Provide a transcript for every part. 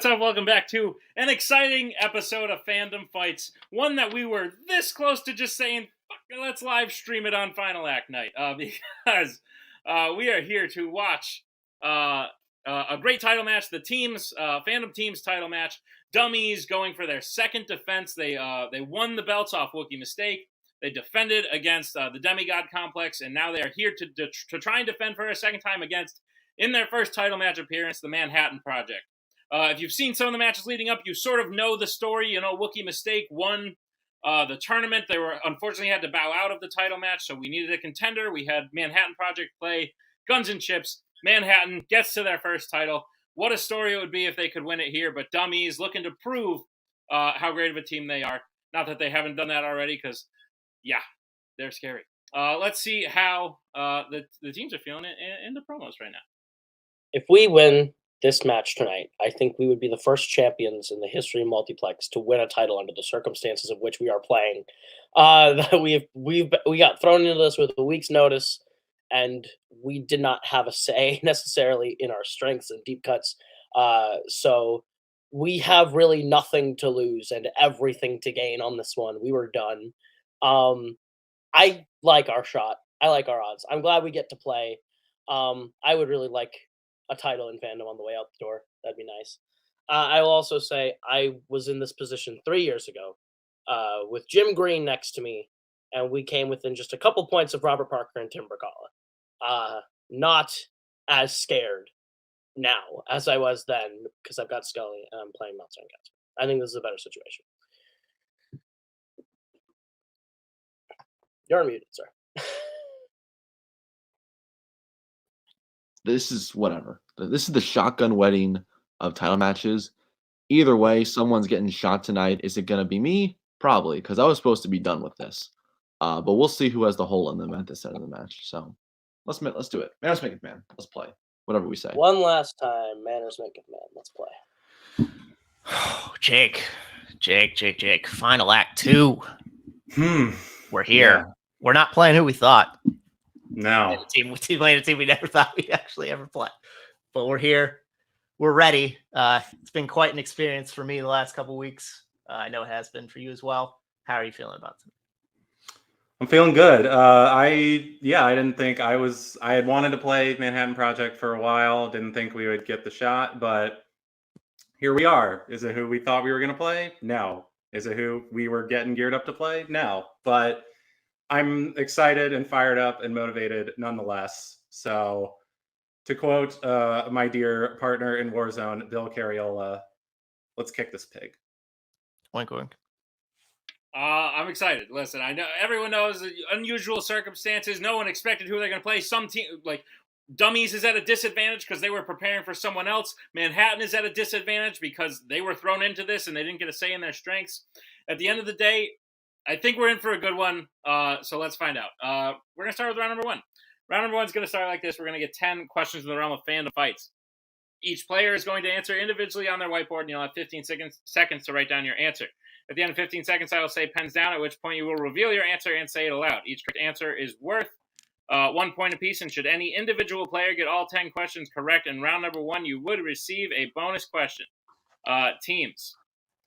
what's up? Welcome back to an exciting episode of Fandom Fights. One that we were this close to just saying, fuck, let's live stream it on Final Act night. Because we are here to watch a great title match. The teams, Fandom teams title match. DUM-E's going for their second defense. They won the belts off Wookiee Mistake. They defended against the Demigod Complex, and now they are here to try and defend for a second time against, in their first title match appearance, the Manhattan Project. If you've seen some of the matches leading up, you sort of know the story. You know, Wookiee Mistake won the tournament. They were unfortunately had to bow out of the title match, so we needed a contender. We had Manhattan Project play Guns and Chips. Manhattan gets to their first title. What a story it would be if they could win it here, but DUM-E's looking to prove how great of a team they are. Not that they haven't done that already, because, yeah, they're scary. Let's see how the teams are feeling in the promos right now. If we win this match tonight, I think we would be the first champions in the history of multiplex to win a title under the circumstances of which we are playing. We got thrown into this with a week's notice, and we did not have a say necessarily in our strengths and deep cuts. So we have really nothing to lose and everything to gain on this one. We were done. I like our shot. I like our odds. I'm glad we get to play. I would really like a title in Fandom on the way out the door. That'd be nice. I will also say I was in this position 3 years ago with Jim Green next to me, and we came within just a couple points of Robert Parker and Tim Bracala. Not as scared now as I was then, because I've got Scully and I'm playing Meltzer and Cats. I think this is a better situation. You're muted, sir. This is whatever. This is the shotgun wedding of title matches. Either way, someone's getting shot tonight. Is it going to be me? Probably, because I was supposed to be done with this. But we'll see who has the hole in them at this end of the match. So let's do it. Manners make it, man. Let's play. Whatever we say. One last time, manners make it, man. Let's play. Jake. Final Act 2. We're here. Yeah. We're not playing who we thought. No. We're playing a team we never thought we'd actually ever play. But we're here. We're ready. It's been quite an experience for me the last couple of weeks. I know it has been for you as well. How are you feeling about it? I'm feeling good. I didn't think I had wanted to play Manhattan Project for a while. Didn't think we would get the shot, but here we are. Is it who we thought we were going to play? No. Is it who we were getting geared up to play? No. But I'm excited and fired up and motivated nonetheless. So to quote my dear partner in Warzone, Bill Carriola, let's kick this pig. Wink, wink. I'm excited. Listen, I know everyone knows the unusual circumstances. No one expected who they're going to play. Some team, like DUM-E's, is at a disadvantage because they were preparing for someone else. Manhattan is at a disadvantage because they were thrown into this and they didn't get a say in their strengths. At the end of the day, I think we're in for a good one, so let's find out. We're going to start with round number 1. Round number 1 is going to start like this. We're going to get 10 questions in the realm of Fandom Fights. Each player is going to answer individually on their whiteboard, and you'll have 15 seconds to write down your answer. At the end of 15 seconds, I will say pens down, at which point you will reveal your answer and say it aloud. Each correct answer is worth 1 point apiece, and should any individual player get all 10 questions correct in round number 1, you would receive a bonus question. Teams.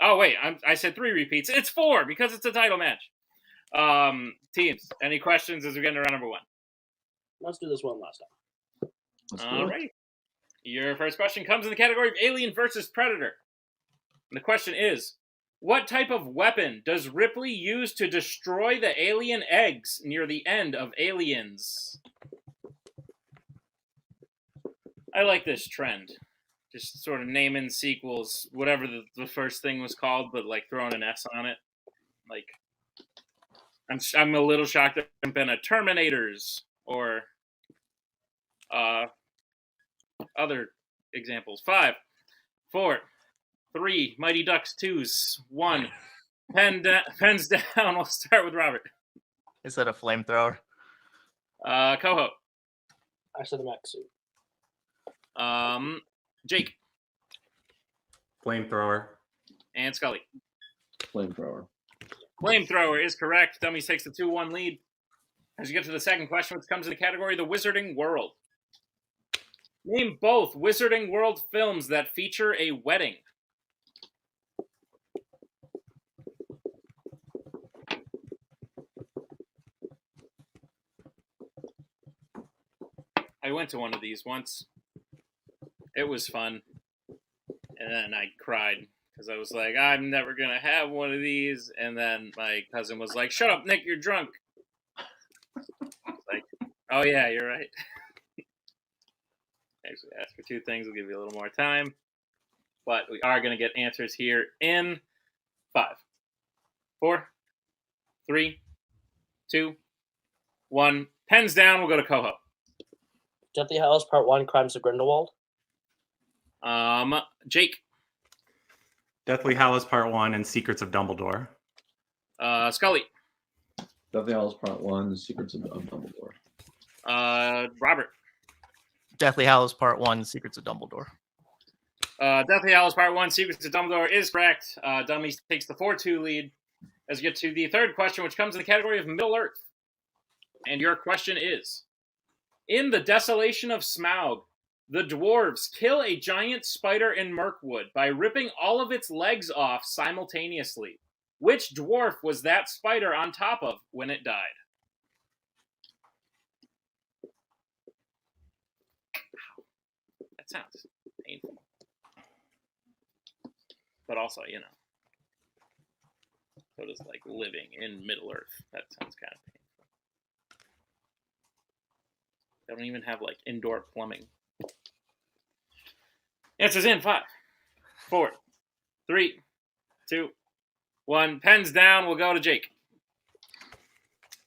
Oh, wait, I said 3 repeats. It's 4 because it's a title match. Teams, any questions as we get into round number 1? Let's do this one last time. All right. Your first question comes in the category of Alien versus Predator. And the question is, what type of weapon does Ripley use to destroy the alien eggs near the end of Aliens? I like this trend. Just sort of naming sequels, whatever the first thing was called, but like throwing an S on it. Like, I'm a little shocked there haven't been a Terminators or other examples. 5, 4, 3, Mighty Ducks 2s, 1. Pens down. We'll start with Robert. Is that a flamethrower? Coho. I said the mech suit. Jake. Flamethrower. And Scully. Flamethrower. Flamethrower is correct. DUM-E takes the 2-1 lead. As you get to the second question, which comes in the category The Wizarding World. Name both Wizarding World films that feature a wedding. I went to one of these once. It was fun. And then I cried because I was like, I'm never going to have one of these. And then my cousin was like, shut up, Nick, you're drunk. I was like, oh, yeah, you're right. Actually, ask for two things. We'll give you a little more time. But we are going to get answers here in 5, 4, 3, 2, 1. Pens down. We'll go to Coho. Deathly Hallows Part 1, Crimes of Grindelwald. Jake. Deathly Hallows Part 1 and Secrets of Dumbledore. Scully. Deathly Hallows Part 1, The Secrets of Dumbledore. Robert. Deathly Hallows Part 1, Secrets of Dumbledore. Deathly Hallows Part 1, Secrets of Dumbledore is correct. Dummy takes the 4-2 lead as we get to the third question, which comes in the category of Middle-earth. And your question is, in the Desolation of Smaug, the dwarves kill a giant spider in Mirkwood by ripping all of its legs off simultaneously. Which dwarf was that spider on top of when it died? That sounds painful. But also, you know, so does like living in Middle-earth. That sounds kind of painful. They don't even have like indoor plumbing. Answers in 5, 4, 3, 2, 1. Pens down. We'll go to Jake.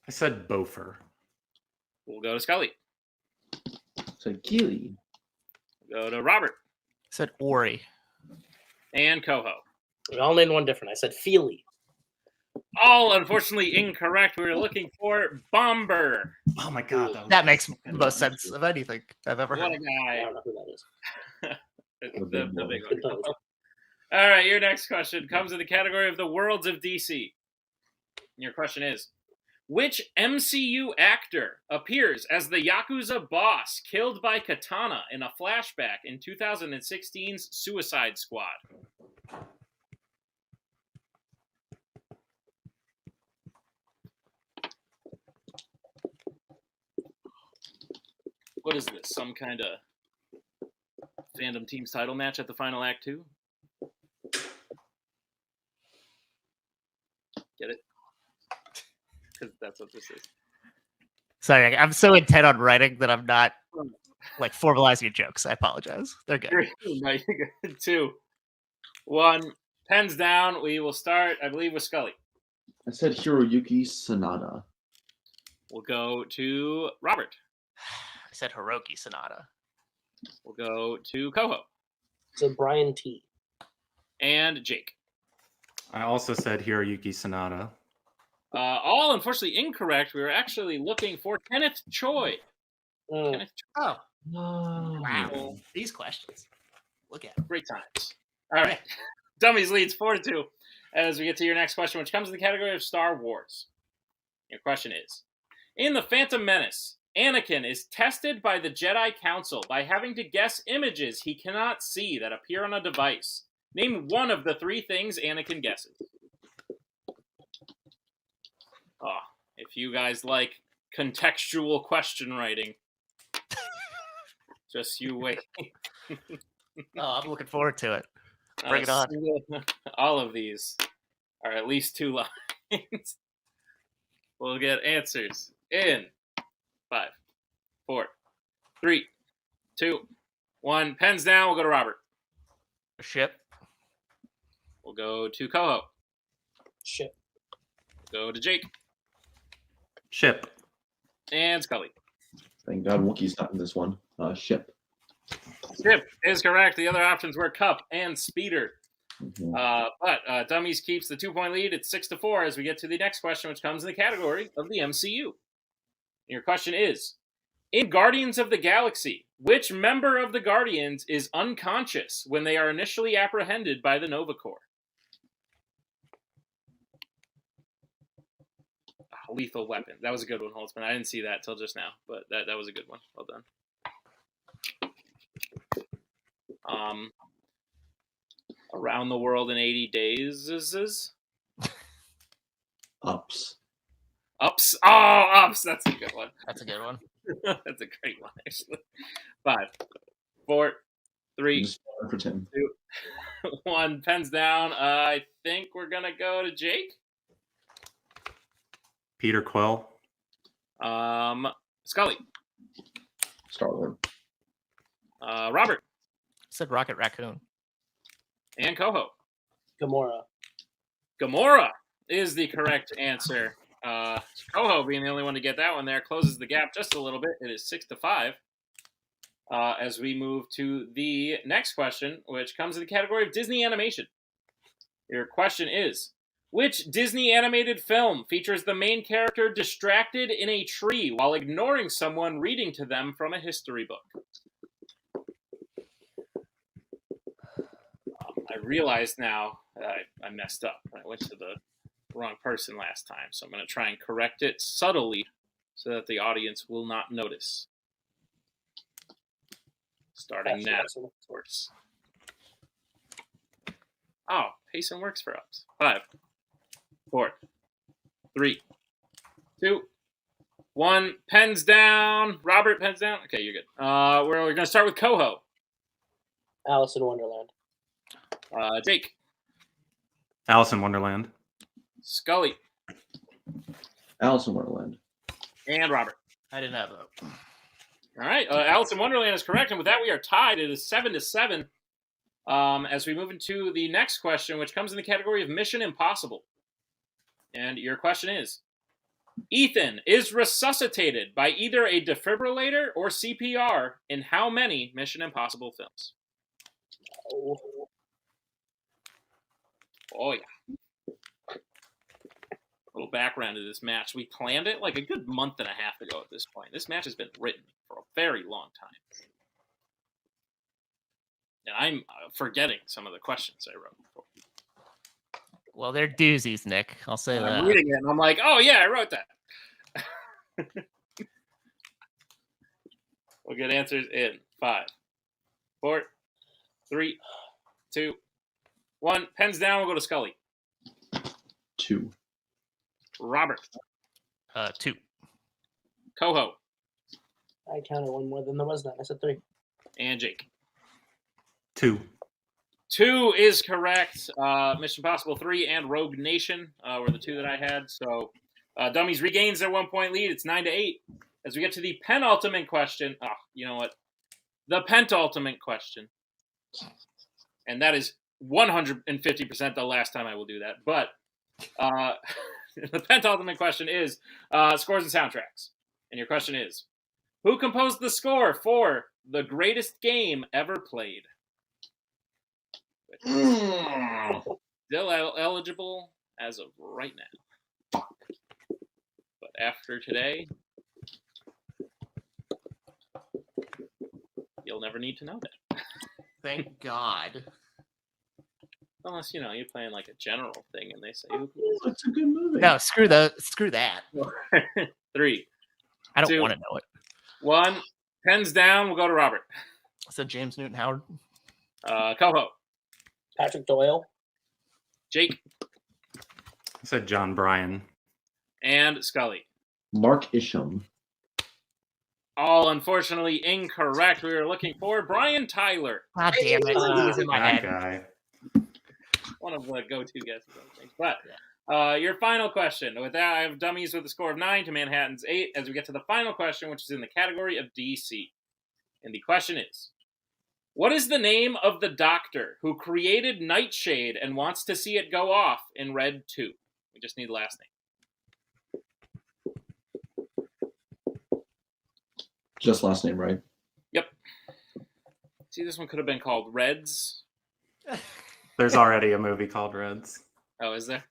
I said Bofer. We'll go to Scully. So Gilly. We'll go to Robert. I said Ori. And Coho. We all named one different. I said Feely. All unfortunately incorrect. We were looking for Bomber. Oh my god. That makes the most sense of anything I've ever What heard. a I guy. don't know who that is. The big one. All right, your next question comes in the category of the worlds of DC. Your question is, which MCU actor appears as the Yakuza boss killed by Katana in a flashback in 2016's Suicide Squad? What is this? Some kind of Fandom Team's title match at the final act 2? Get it? Because that's what this is. Sorry, I'm so intent on writing that I'm not like formalizing your jokes. I apologize. They're good. 3, no, you're good. 2, 1. Pens down. We will start, I believe, with Scully. I said Hiroyuki Sanada. We'll go to Robert. I said Hiroki Sanada. We'll go to Coho. So Brian T. And Jake. I also said Hiroyuki Sanada. All unfortunately incorrect. We were actually looking for Kenneth Choi. Kenneth Choi. Oh, wow. These questions. Look at them. Great times. All right. Dummies leads 4-2 as we get to your next question, which comes in the category of Star Wars. Your question is, in The Phantom Menace, Anakin is tested by the Jedi Council by having to guess images he cannot see that appear on a device. Name one of the 3 things Anakin guesses. Oh, if you guys like contextual question writing, just you wait. Oh, I'm looking forward to it. Bring it on. All of these are at least 2 lines. We'll get answers in 5, 4, 3, 2, 1. Pens down. We'll go to Robert. Ship. We'll go to Coho. Shit. We'll go to Jake. Ship. And Scully. Thank God Wookiee's not in this one. Ship. Ship is correct. The other options were Cup and Speeder. Mhm. But Dummies keeps the 2-point lead. It's 6-4 as we get to the next question, which comes in the category of the MCU. Your question is, in Guardians of the Galaxy, which member of the Guardians is unconscious when they are initially apprehended by the Nova Corps? Lethal Weapon. That was a good one, Holtzman. I didn't see that till just now, but that was a good one. Well done. Around the World in 80 Days. Ups. Ups. Oh, Ups. That's a good one. That's a good one. That's a great one, actually. 5, 4, 3, Just for Tim. 2, 1. Pens down. I think we're gonna go to Jake. Peter Quill. Scully. Star-Lord. Robert. Said Rocket Raccoon. And Coho. Gamora. Gamora is the correct answer. Coho being the only one to get that one there closes the gap just a little bit. It is 6-5. As we move to the next question, which comes in the category of Disney animation. Your question is, which Disney animated film features the main character distracted in a tree while ignoring someone reading to them from a history book? I realize now I messed up. I went to the wrong person last time, so I'm going to try and correct it subtly so that the audience will not notice. Starting now, of course. Oh, pacing works for us. 5, 4, 3, 2, 1. Pens down. Robert, pens down. Okay, you're good. We're going to start with Coho. Alice in Wonderland. Jake. Alice in Wonderland. Scully. Alice in Wonderland. And Robert. I didn't have that. All right. Alice in Wonderland is correct. And with that, we are tied. It is 7-7. As we move into the next question, which comes in the category of Mission Impossible. And your question is, Ethan is resuscitated by either a defibrillator or CPR in how many Mission Impossible films? Oh, yeah. A little background to this match. We planned it like a good month and a half ago at this point. This match has been written for a very long time. And I'm forgetting some of the questions I wrote before. Well, they're doozies, Nick. I'll say that. I'm reading it and I'm like, oh, yeah, I wrote that. We'll get answers in 5, 4, 3, 2, 1. Pens down. We'll go to Scully. 2. Robert. 2. Coho. I counted one more than there was none. I said 3. And Jake. 2. 2 is correct. Mission Impossible 3 and Rogue Nation were the 2 that I had. So Dummies regains their 1-point lead. It's 9-8. As we get to the penultimate question. Oh, you know what? The pentultimate question. And that is 150% the last time I will do that. But the penultimate question is scores and soundtracks. And your question is, who composed the score for The Greatest Game Ever Played? Still eligible as of right now. But after today, you'll never need to know that. Thank God. Unless, you're playing like a general thing and they say, It's a good movie. No, screw that. 3, I don't 2, want to know it. 1. Pens down. We'll go to Robert. I said James Newton Howard. Coho. Patrick Doyle. Jake. I said John Bryan. And Scully. Mark Isham. All unfortunately incorrect. We were looking for Brian Tyler. God damn it. He was in my That head. guy. One of the go-to guesses, I think. But your final question. With that, I have Dummies with a score of 9 to Manhattan's 8 as we get to the final question, which is in the category of DC. And the question is, what is the name of the doctor who created Nightshade and wants to see it go off in Red 2? We just need the last name. Just last name, right? Yep. See, this one could have been called Reds. There's already a movie called Reds. Oh, is there?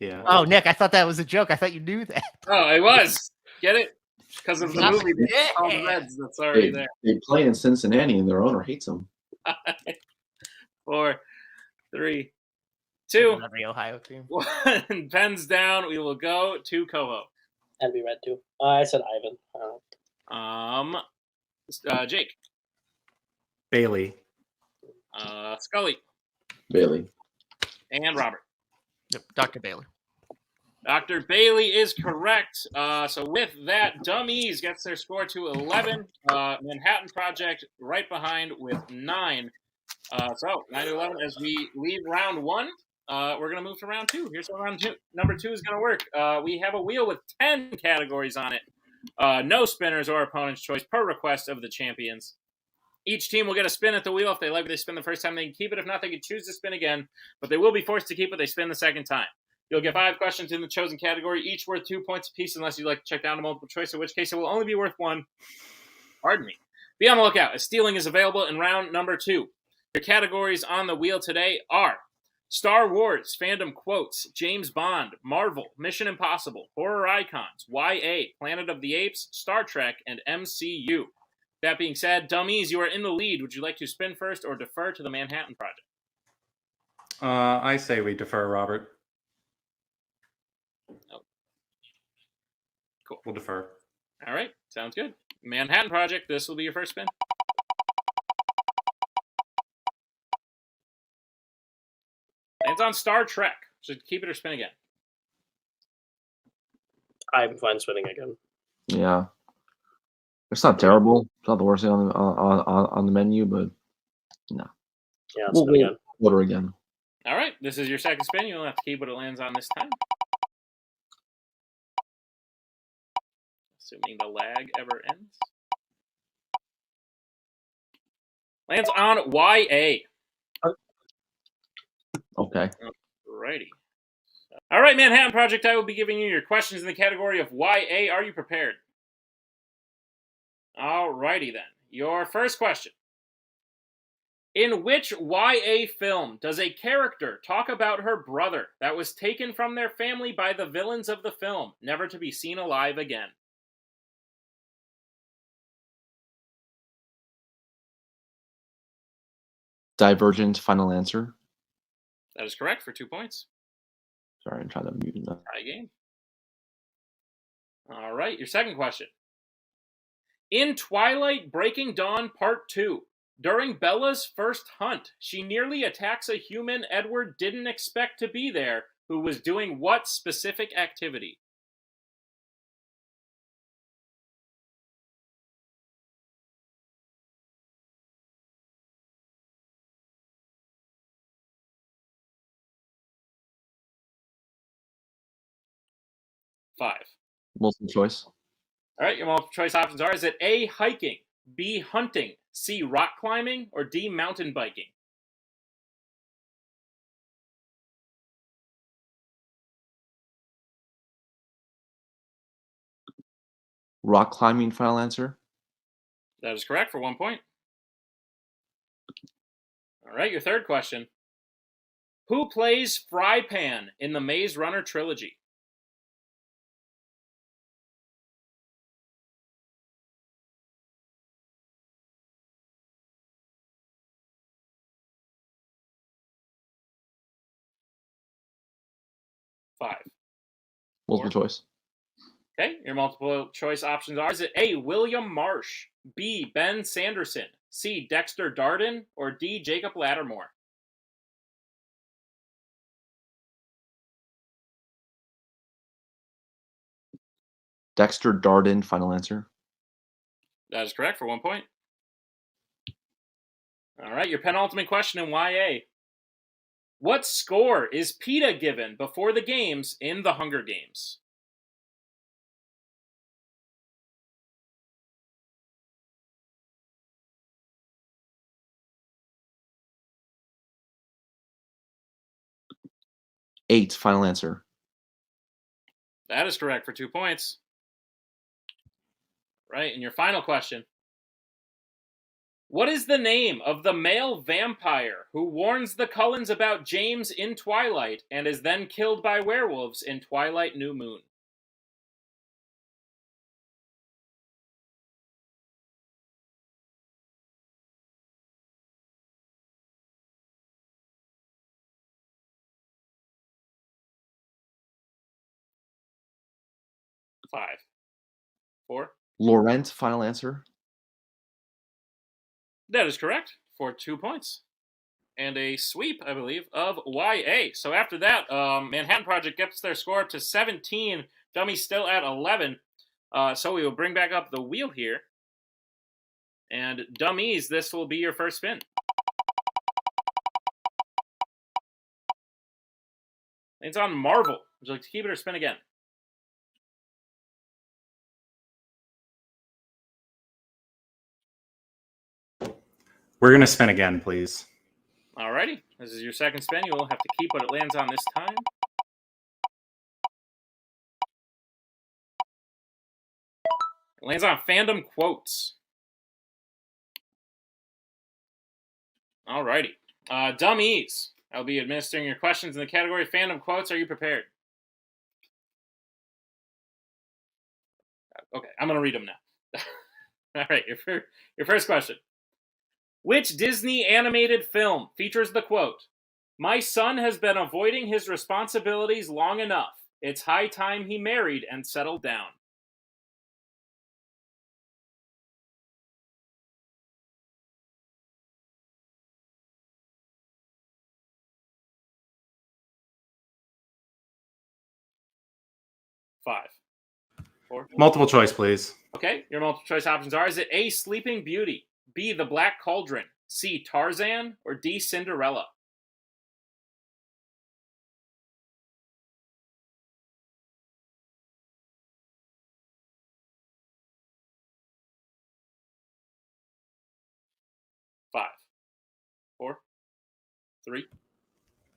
Yeah. Oh, Nick, I thought that was a joke. I thought you knew that. Oh, it was. Get it? Because of the movie called Yeah. Reds that's already there. They play in Cincinnati and their owner hates them. 4, 3, 2, Every Ohio team. 1. Pens down. We will go to Coho. That'd be Red 2. I said Ivan. Jake. Bailey. Scully. Bailey. And Robert. Yep, Dr. Baylor. Dr. Bailey is correct. So with that, DUM-E gets their score to 11. Manhattan Project right behind with 9. So 9-11 as we leave round 1. We're going to move to round 2. Here's how number 2 is going to work. We have a wheel with 10 categories on it. No spinners or opponent's choice per request of the champions. Each team will get a spin at the wheel. If they like what they spin the first time, they can keep it. If not, they can choose to spin again. But they will be forced to keep what they spin the second time. You'll get 5 questions in the chosen category, each worth 2 points apiece, unless you'd like to check down to multiple choice, in which case it will only be worth 1. Pardon me. Be on the lookout, as stealing is available in round number 2. Your categories on the wheel today are Star Wars, Fandom Quotes, James Bond, Marvel, Mission Impossible, Horror Icons, YA, Planet of the Apes, Star Trek, and MCU. That being said, DUM-E, you are in the lead. Would you like to spin first or defer to the Manhattan Project? I say we defer, Robert. Oh. Cool. We'll defer. All right, sounds good. Manhattan Project, this will be your first spin. It's on Star Trek. So keep it or spin again. I'm fine spinning again. Yeah. It's not terrible. It's not the worst thing on the menu, but no. Yeah, We'll spin again. order again. All right, this is your second spin. You'll have to keep what it lands on this time. Assuming the lag ever ends. Lands on YA. Okay. Alrighty. All right, Manhattan Project, I will be giving you your questions in the category of YA. Are you prepared? Alrighty then. Your first question. In which YA film does a character talk about her brother that was taken from their family by the villains of the film, never to be seen alive again? Divergent, final answer. That is correct for 2 points. Sorry, I'm trying to mute that. Tie game. All right, your second question. In Twilight Breaking Dawn Part 2, during Bella's first hunt, she nearly attacks a human Edward didn't expect to be there, who was doing what specific activity? Five. Multiple choice. All right, your multiple choice options are: is it A, hiking, B, hunting, C, rock climbing, or D, mountain biking? Rock climbing, final answer. That is correct for 1 point. All right, your third question. Who plays Fry Pan in the Maze Runner trilogy? Five. Multiple choice. Okay, your multiple choice options are: is it A, William Marsh, B, Ben Sanderson, C, Dexter Darden, or D, Jacob Lattimore? Dexter Darden, final answer. That is correct for 1 point. All right, your penultimate question in YA. What score is PETA given before the games in The Hunger Games? Eight, final answer. That is correct for 2 points. Right, and your final question. What is the name of the male vampire who warns the Cullens about James in Twilight and is then killed by werewolves in Twilight New Moon? Five. Four. Laurent, final answer. That is correct for 2 points. and a sweep, I believe, of YA. So after that, Manhattan Project gets their score up to 17. DUM-E still at 11. So we will bring back up the wheel here. And DUM-E's, this will be your first spin. It's on Marvel. Would you like to keep it or spin again? We're going to spin again, please. Alrighty. This is your second spin. You will have to keep what it lands on this time. It lands on Fandom Quotes. Alrighty. DUM-E's. I'll be administering your questions in the category Fandom Quotes. Are you prepared? Okay, I'm going to read them now. All right, your first question. Which Disney animated film features the quote, "My son has been avoiding his responsibilities long enough. It's high time he married and settled down"? Five, four. Multiple choice, please. Okay, your multiple choice options are: is it A, Sleeping Beauty, B, The Black Cauldron, C, Tarzan, or D, Cinderella? Five, four, three,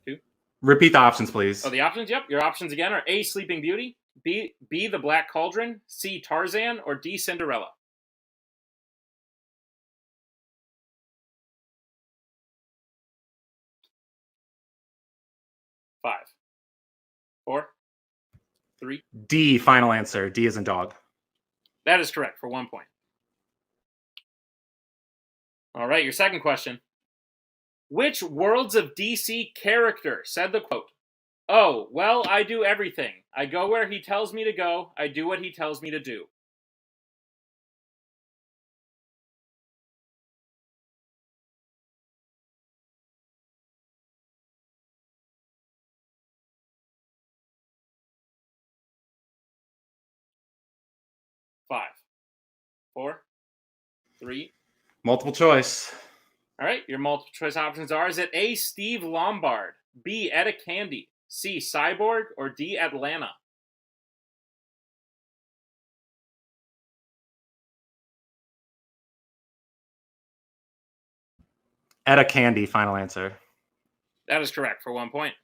two. Repeat the options, please. Oh, the options? Yep. Your options again are A, Sleeping Beauty, B, The Black Cauldron, C, Tarzan, or D, Cinderella. Five, four, three. D, final answer. D is in dog. That is correct for 1 point. All right, your second question. Which Worlds of DC character said the quote, "Oh, well, I do everything. I go where he tells me to go. I do what he tells me to do"? Five, four, three. Multiple choice. All right, your multiple choice options are: is it A, Steve Lombard, B, Etta Candy, C, Cyborg, or D, Atlanta? Etta Candy, final answer. That is correct for 1 point.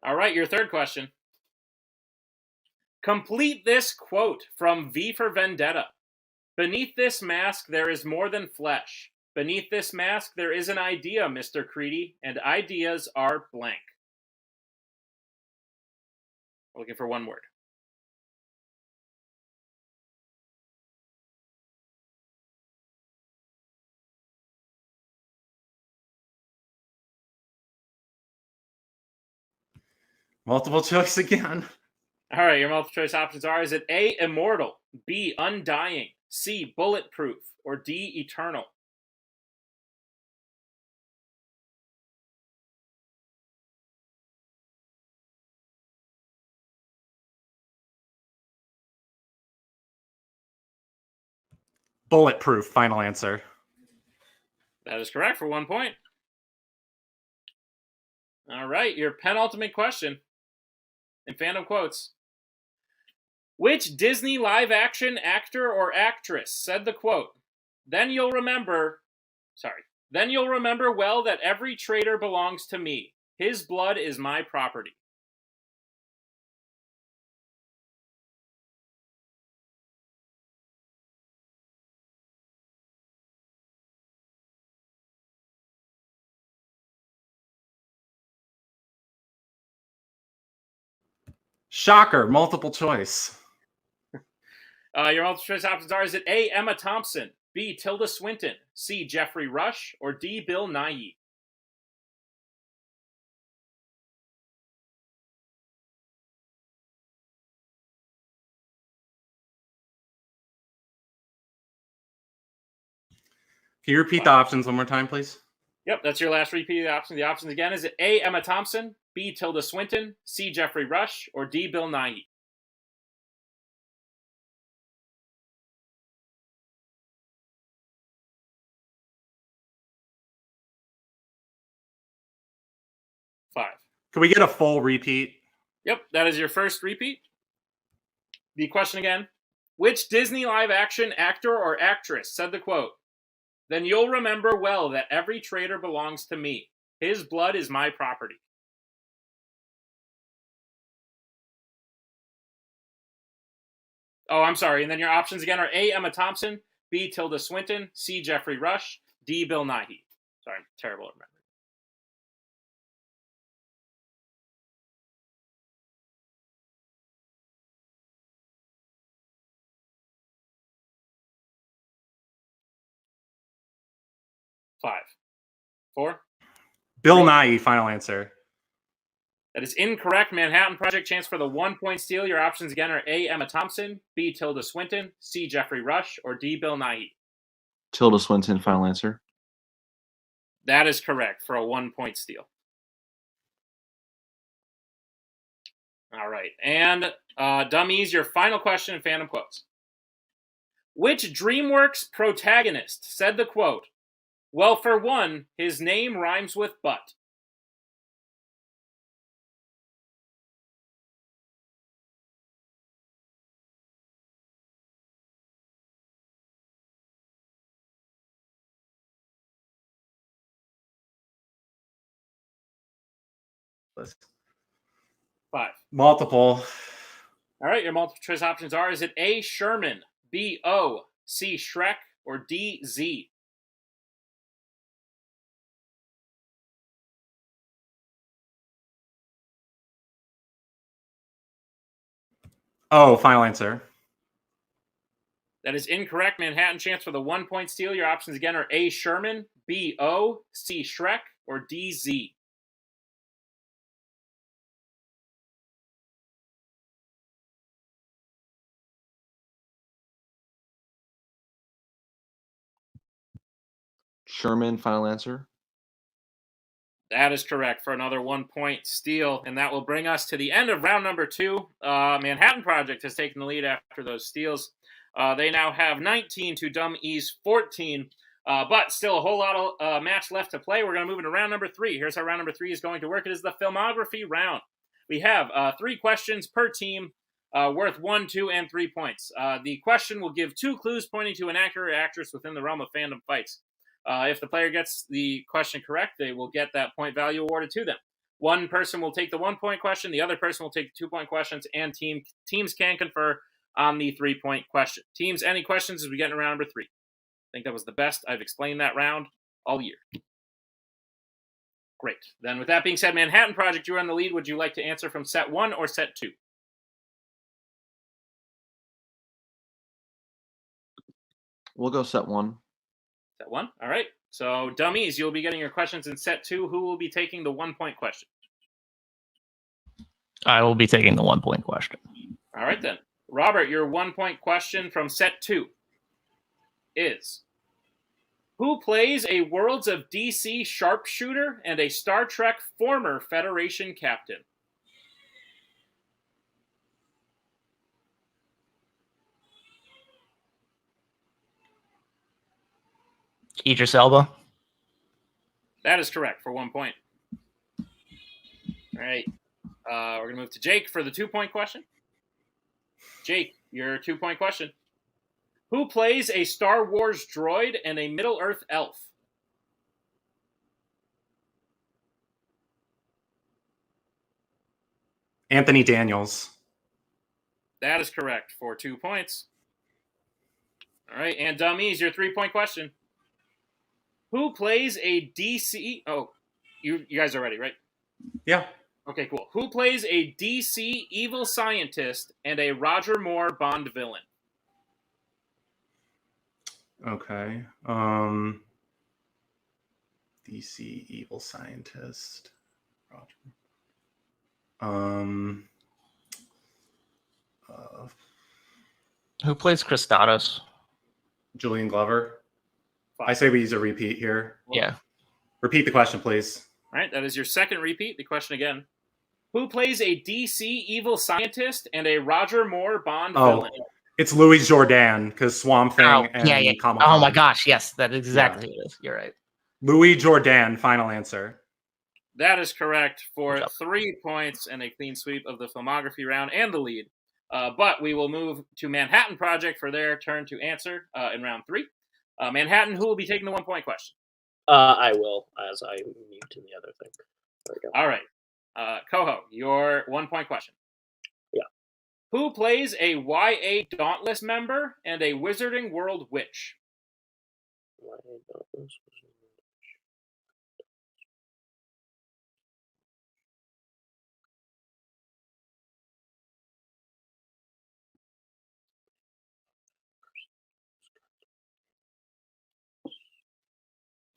All right, your third question. Complete this quote from V for Vendetta. "Beneath this mask, there is more than flesh. Beneath this mask, there is an idea, Mr. Creedy, and ideas are blank." Looking for one word. Multiple choice again. All right, your multiple choice options are: is it A, immortal, B, undying, C, bulletproof, or D, eternal? Bulletproof, final answer. That is correct for 1 point. All right, your penultimate question in Fandom Quotes. Which Disney live-action actor or actress said the quote, then you'll remember well that every traitor belongs to me. His blood is my property"? Shocker, multiple choice. Your multiple choice options are: is it A, Emma Thompson, B, Tilda Swinton, C, Jeffrey Rush, or D, Bill Nighy? Can you repeat the options one more time, please? Yep, that's your last repeat of the options. The options again is A. Emma Thompson, B. Tilda Swinton, C. Jeffrey Rush, or D. Bill Nighy. Five. Can we get a full repeat? Yep, that is your first repeat. The question again. Which Disney live-action actor or actress said the quote, "Then you'll remember well that every traitor belongs to me. His blood is my property"? Oh, I'm sorry. And then your options again are A. Emma Thompson, B. Tilda Swinton, C. Jeffrey Rush, D. Bill Nighy. Sorry, I'm terrible at remembering. Five. Four. Bill Nighy, final answer. That is incorrect. Manhattan Project, chance for the 1 point steal. Your options again are A. Emma Thompson, B. Tilda Swinton, C. Jeffrey Rush, or D. Bill Nighy. Tilda Swinton, final answer. That is correct for a 1 point steal. All right. And dummies, your final question in Fandom Quotes. Which DreamWorks protagonist said the quote, "Well, for one, his name rhymes with butt"? Five. Multiple. All right, your multiple choice options are, is it A. Sherman, B. O, C. Shrek, or D. Z? Oh, final answer. That is incorrect. Manhattan, chance for the 1 point steal. Your options again are A. Sherman, B. O, C. Shrek, or D. Z. Sherman, final answer. That is correct for another 1 point steal, and that will bring us to the end of round number 2. Manhattan Project has taken the lead after those steals. They now have 19 to DUM-E's 14, but still a whole lot of match left to play. We're going to move into round number 3. Here's how round number 3 is going to work. It is the filmography round. We have 3 questions per team, worth 1, 2, and 3 points. The question will give 2 clues pointing to an actor or actress within the realm of fandom fights. If the player gets the question correct, they will get that point value awarded to them. One person will take the 1 point question, the other person will take the 2 point questions, and teams can confer on the 3 point question. Teams, any questions as we get into round number 3? I think that was the best I've explained that round all year. Great. Then with that being said, Manhattan Project, you're on the lead. Would you like to answer from set 1 or set 2? We'll go set 1. Set 1? All right. So, dummies, you'll be getting your questions in set 2. Who will be taking the 1 point question? I will be taking the 1 point question. All right, then. Robert, your 1 point question from set 2 is, who plays a Worlds of DC sharpshooter and a Star Trek former Federation captain? Idris Elba. That is correct for 1 point. All right. We're going to move to Jake for the 2 point question. Jake, your 2 point question. Who plays a Star Wars droid and a Middle-earth elf? Anthony Daniels. That is correct for 2 points. All right, and dummies, your 3 point question. Who plays a DC... Oh, you guys are ready, right? Yeah. Okay, cool. Who plays a DC evil scientist and a Roger Moore Bond villain? Okay. DC evil scientist. Roger. Who plays Christados? Julian Glover. I say we use a repeat here. Yeah. Repeat the question, please. All right, that is your second repeat. The question again. Who plays a DC evil scientist and a Roger Moore Bond villain? It's Louis Jourdan, because Swamp Thing and yeah. Comic-Con. Oh my gosh, yes, that is exactly who it is. You're right. Louis Jourdan, final answer. That is correct for 3 points and a clean sweep of the filmography round and the lead. But we will move to Manhattan Project for their turn to answer in round 3. Manhattan, who will be taking the 1 point question? I will, as I mute in the other thing. There we go. All right. Coho, your 1 point question. Yeah. Who plays a YA Dauntless member and a Wizarding World witch? YA Dauntless.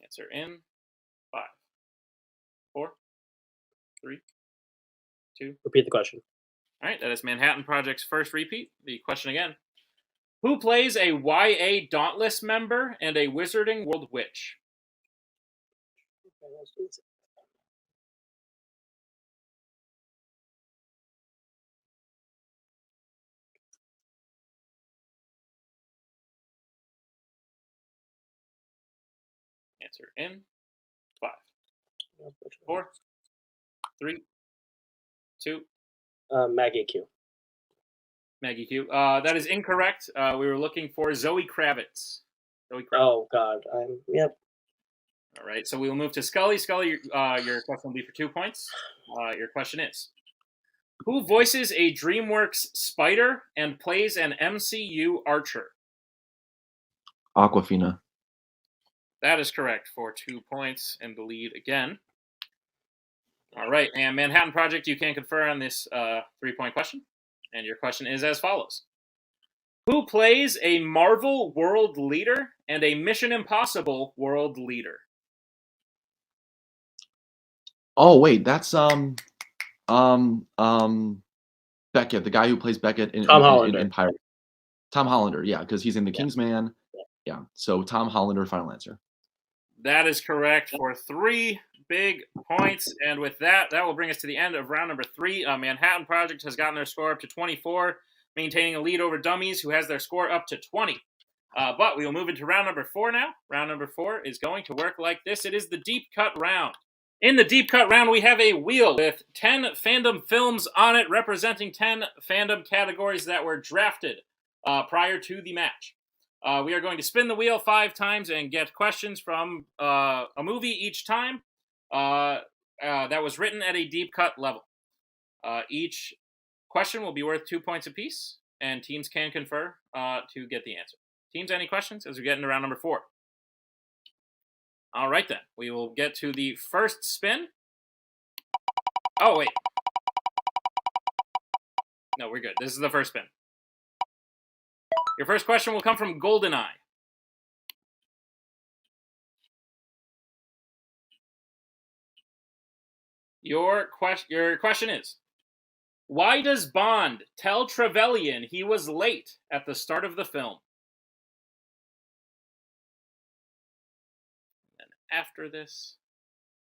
Answer in 5, 4, 3, 2. Repeat the question. All right, that is Manhattan Project's first repeat. The question again. Who plays a YA Dauntless member and a Wizarding World witch? Answer in 5, 4, 3, 2. Maggie Q. Maggie Q. That is incorrect. We were looking for Zoe Kravitz. Oh God, yep. All right, so we will move to Scully. Scully, your question will be for 2 points. Your question is: who voices a DreamWorks spider and plays an MCU Archer? Aquafina. That is correct for 2 points in the lead again. All right, and Manhattan Project, you can confer on this 3-point question. And your question is as follows. Who plays a Marvel world leader and a Mission Impossible world leader? Oh wait, that's Beckett, the guy who plays Beckett in Pirate. Tom Hollander, yeah, because he's in The Kingsman. Yeah, so Tom Hollander, final answer. That is correct for 3 big points. And with that, that will bring us to the end of round number 3. Manhattan Project has gotten their score up to 24, maintaining a lead over DUM-E's, who has their score up to 20. But we will move into round number 4 now. Round number 4 is going to work like this. It is the deep cut round. In the deep cut round, we have a wheel with 10 fandom films on it, representing 10 fandom categories that were drafted prior to the match. We are going to spin the wheel 5 times and get questions from a movie each time that was written at a deep cut level. Each question will be worth 2 points apiece, and teams can confer to get the answer. Teams, any questions as we get into round number 4? All right, then. We will get to the first spin. Oh, wait. No, we're good. This is the first spin. Your first question will come from GoldenEye. Your question is, why does Bond tell Trevelyan he was late at the start of the film? And after this,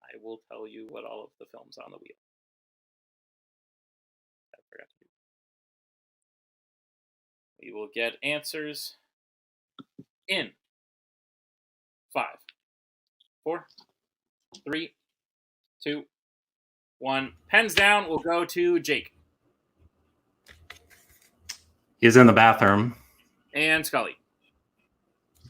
I will tell you what all of the films on the wheel. I forgot to do. We will get answers in 5, 4, 3, 2, 1. Pens down. We'll go to Jake. He's in the bathroom. And Scully.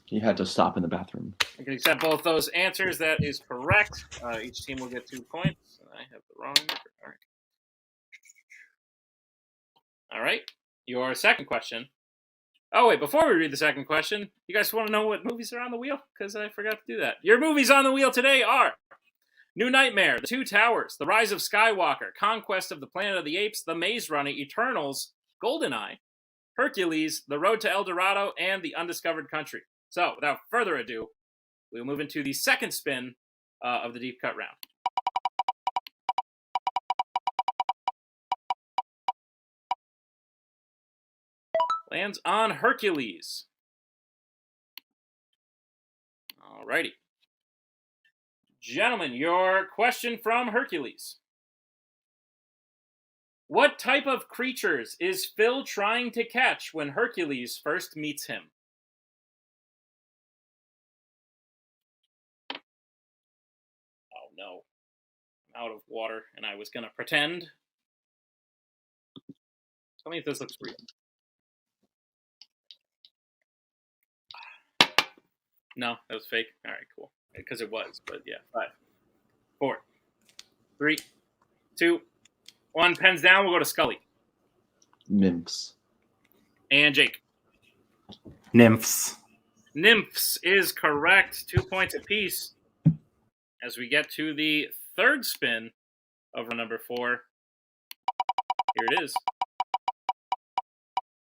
He had to stop in the bathroom. I can accept both those answers. That is correct. Each team will get 2 points. I have the wrong number. All right. All right. Your second question. Oh, wait. Before we read the second question, you guys want to know what movies are on the wheel? Because I forgot to do that. Your movies on the wheel today are New Nightmare, The Two Towers, The Rise of Skywalker, Conquest of the Planet of the Apes, The Maze Runner, Eternals, GoldenEye, Hercules, The Road to El Dorado, and The Undiscovered Country. So, without further ado, we'll move into the second spin of the deep cut round. Lands on Hercules. Alrighty. Gentlemen, your question from Hercules. What type of creatures is Phil trying to catch when Hercules first meets him? Oh no. I'm out of water and I was going to pretend. Tell me if this looks real. No, that was fake. All right, cool. Because it was, but yeah. 5, 4, 3, 2, 1. Pens down. We'll go to Scully. Nymphs. And Jake. Nymphs. Nymphs is correct. 2 points apiece. As we get to the third spin of round number 4. Here it is.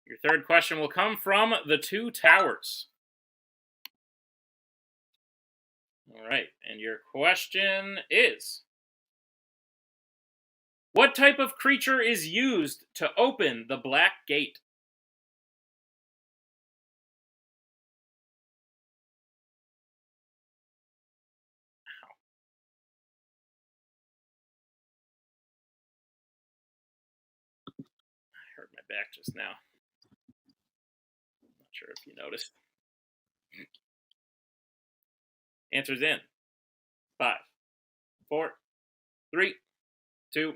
Your third question will come from the 2 towers. All right, and your question is, what type of creature is used to open the Black Gate? Ow. I hurt my back just now. Not sure if you noticed. Answers in. 5, 4, 3, 2,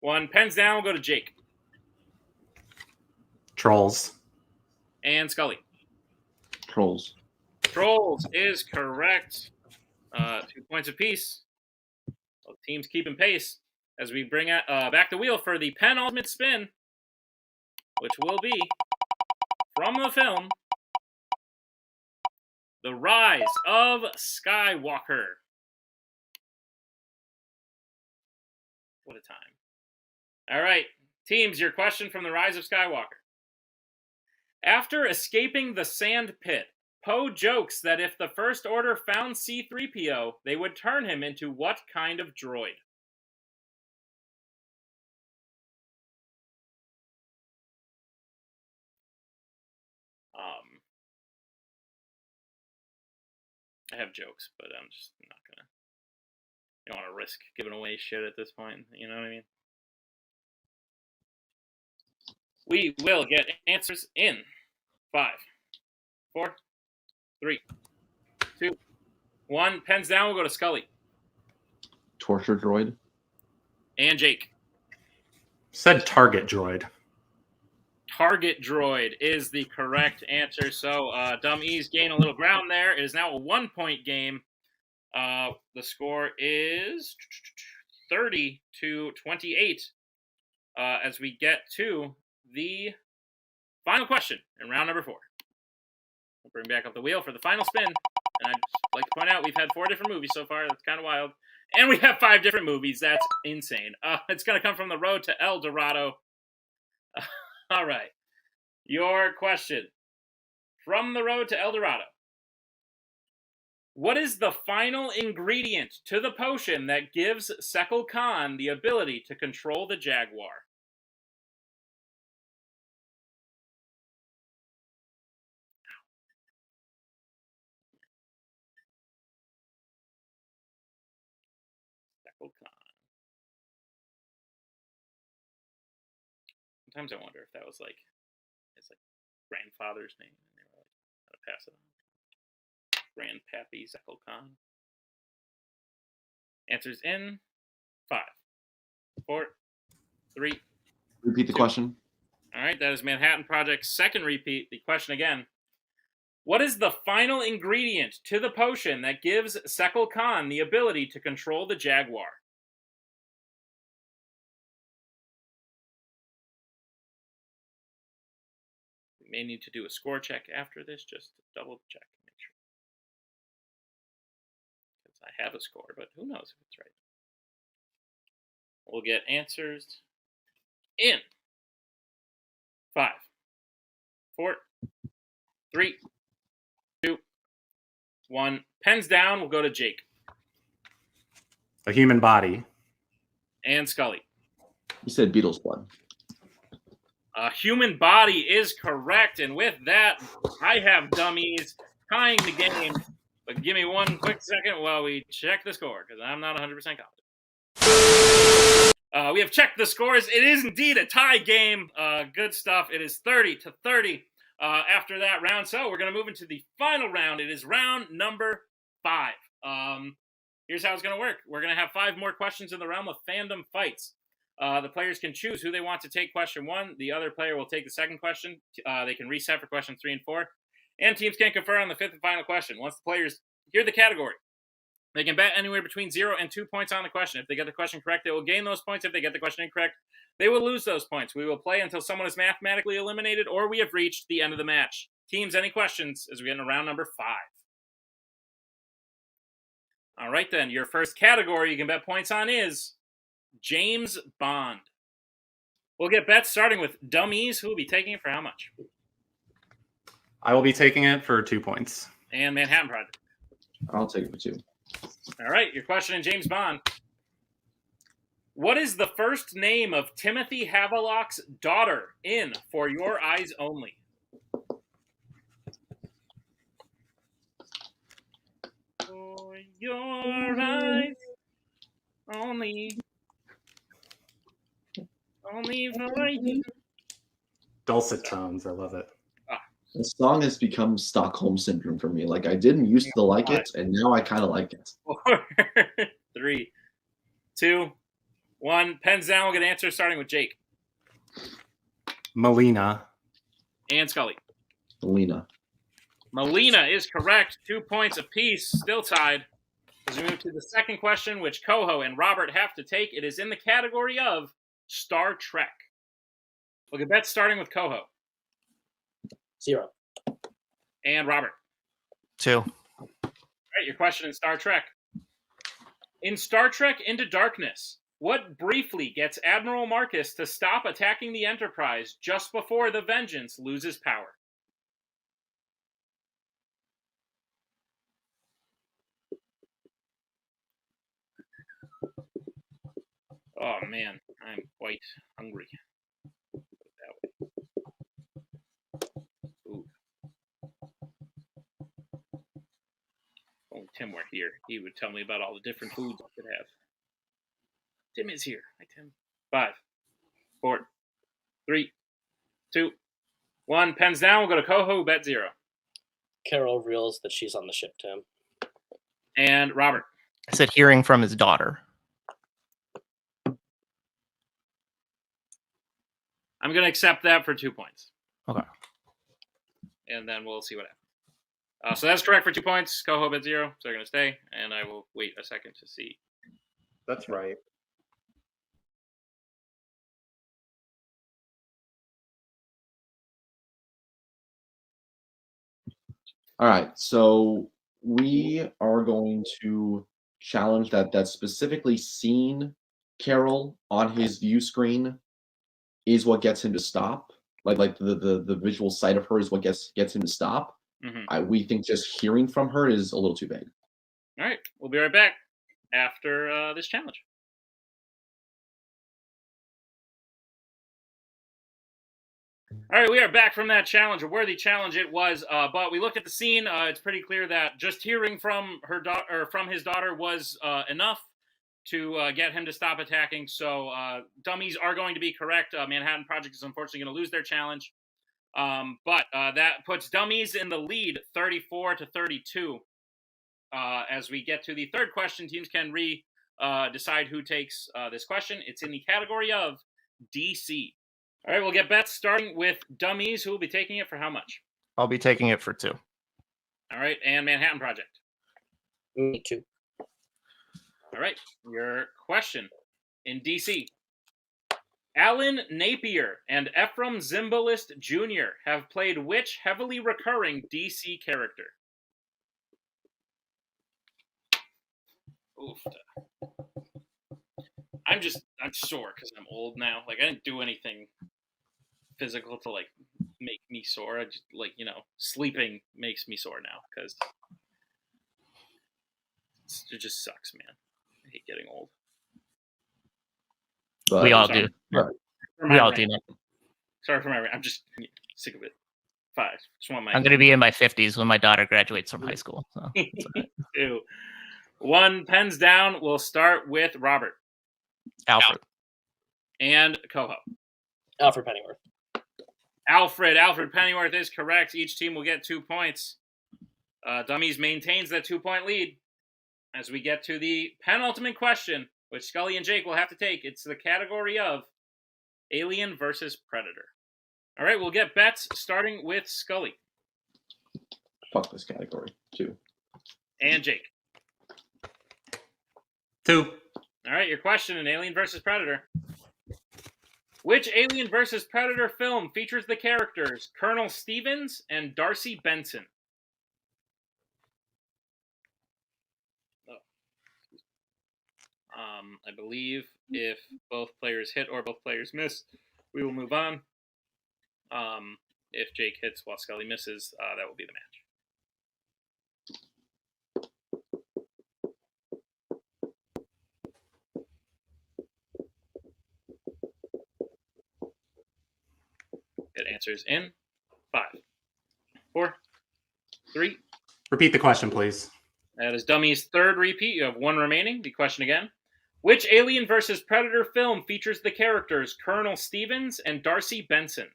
1. Pens down. We'll go to Jake. Trolls. And Scully. Trolls. Trolls is correct. 2 points apiece. Both teams keeping pace as we bring back the wheel for the penultimate spin, which will be from the film The Rise of Skywalker. What a time. All right, teams, your question from The Rise of Skywalker. After escaping the sand pit, Poe jokes that if the First Order found C-3PO, they would turn him into what kind of droid? I have jokes, but I'm just not gonna. I don't want to risk giving away shit at this point. You know what I mean? We will get answers in 5, 4, 3, 2, 1. Pens down. We'll go to Scully. Torture droid. And Jake. Said target droid. Target droid is the correct answer. So DUM-E's gain a little ground there. It is now a 1-point game. The score is 30-28 as we get to the final question in round number 4. We'll bring back up the wheel for the final spin. And I'd like to point out we've had 4 different movies so far. That's kind of wild. And we have 5 different movies. That's insane. It's going to come from the road to El Dorado. All right. Your question from the road to El Dorado. What is the final ingredient to the potion that gives Sekal Khan the ability to control the Jaguar? Sekal Khan. Sometimes I wonder if that was like his grandfather's name, and they were like, how to pass it on. Grandpappy Sekal Khan. Answers in 5, 4, 3. Repeat the 2. question. All right, that is Manhattan Project's second repeat. The question again. What is the final ingredient to the potion that gives Sekal Khan the ability to control the Jaguar? We may need to do a score check after this just to double check. Make sure. Because I have a score, but who knows if it's right. We'll get answers in 5, 4, 3, 2, 1. Pens down. We'll go to Jake. A human body. And Scully. You said Beetle's blood. A human body is correct. And with that, I have DUM-E's tying the game But give me one quick second while we check the score, because I'm not 100% confident. We have checked the scores. It is indeed a tie game. Good stuff. It is 30-30 after that round. So we're going to move into the final round. It is round number 5. Here's how it's going to work. We're going to have 5 more questions in the realm of fandom fights. The players can choose who they want to take question 1. The other player will take the second question. They can reset for question 3 and 4. And teams can confer on the 5th and final question. Once the players hear the category, they can bet anywhere between 0 and 2 points on the question. If they get the question correct, they will gain those points. If they get the question incorrect, they will lose those points. We will play until someone is mathematically eliminated or we have reached the end of the match. Teams, any questions as we get into round number 5? All right, then. Your first category you can bet points on is James Bond. We'll get bets starting with DUM-E's, who will be taking it for how much? I will be taking it for 2 points. And Manhattan Project. I'll take it for 2. All right, your question in James Bond. What is the first name of Timothy Havelock's daughter in For Your Eyes Only? For your eyes only. Only for you. Dulcet tones. I love it. The song has become Stockholm Syndrome for me. Like, I didn't used to like it, and now I kind of like it. 4, 3, 2, 1. Pens down. We'll get answers starting with Jake. Melina. And Scully. Melina. Melina is correct. 2 points apiece. Still tied. As we move to the second question, which Coho and Robert have to take, it is in the category of Star Trek. We'll get bets starting with Coho. 0. And Robert. 2. All right, your question in Star Trek. In Star Trek Into Darkness, what briefly gets Admiral Marcus to stop attacking the Enterprise just before the Vengeance loses power? Oh, man, I'm quite hungry. Ooh. Only Tim were here. He would tell me about all the different foods I could have. Tim is here. Hi, Tim. 5, 4, 3, 2, 1. Pens down. We'll go to Coho. Bet 0. Carol reveals that she's on the ship, Tim. And Robert. I said hearing from his daughter. I'm going to accept that for 2 points. Okay. And then we'll see what happens. So that's correct for 2 points. Coho bet 0. So they're going to stay. And I will wait a second to see. That's right. All right, so we are going to challenge that specifically seeing Carol on his view screen is what gets him to stop. Like the visual sight of her is what gets him to stop. Mm-hmm. We think just hearing from her is a little too vague. All right, we'll be right back after this challenge. All right, we are back from that challenge, a worthy challenge it was. But we looked at the scene. It's pretty clear that just hearing from her daughter or from his daughter was enough to get him to stop attacking. So DUM-E's are going to be correct. Manhattan Project is unfortunately going to lose their challenge. But that puts DUM-E's in the lead, 34-32. As we get to the third question, teams can decide who takes this question. It's in the category of DC. All right, we'll get bets starting with DUM-E's, who will be taking it for how much? I'll be taking it for 2. All right, and Manhattan Project. Me too. All right, your question in DC. Alan Napier and Ephraim Zimbalist Jr. have played which heavily recurring DC character? Oof. I'm sore because I'm old now. Like, I didn't do anything physical to, like, make me sore. I just, like, sleeping makes me sore now because it just sucks, man. I hate getting old. But We all do. Right. We all do. Sorry for my rant. I'm just sick of it. 5. Just want my I'm going to be in my 50s when my daughter graduates from high school. So that's all right. 2. 1. Pens down. We'll start with Robert Alfred. and Coho. Alfred Pennyworth. Alfred Pennyworth is correct. Each team will get 2 points. Dummies maintains that 2-point lead as we get to the penultimate question, which Scully and Jake will have to take. It's the category of Alien versus Predator. All right, we'll get bets starting with Scully. Fuck this category. 2. And Jake. 2. All right, your question in Alien versus Predator. Which Alien versus Predator film features the characters Colonel Stevens and Darcy Benson? I believe if both players hit or both players miss, we will move on. If Jake hits while Scully misses, that will be the match. It answers in 5, 4, 3. Repeat the question, please. That is Dummy's third repeat. You have 1 remaining. The question again. Which Alien versus Predator film features the characters Colonel Stevens and Darcy Benson?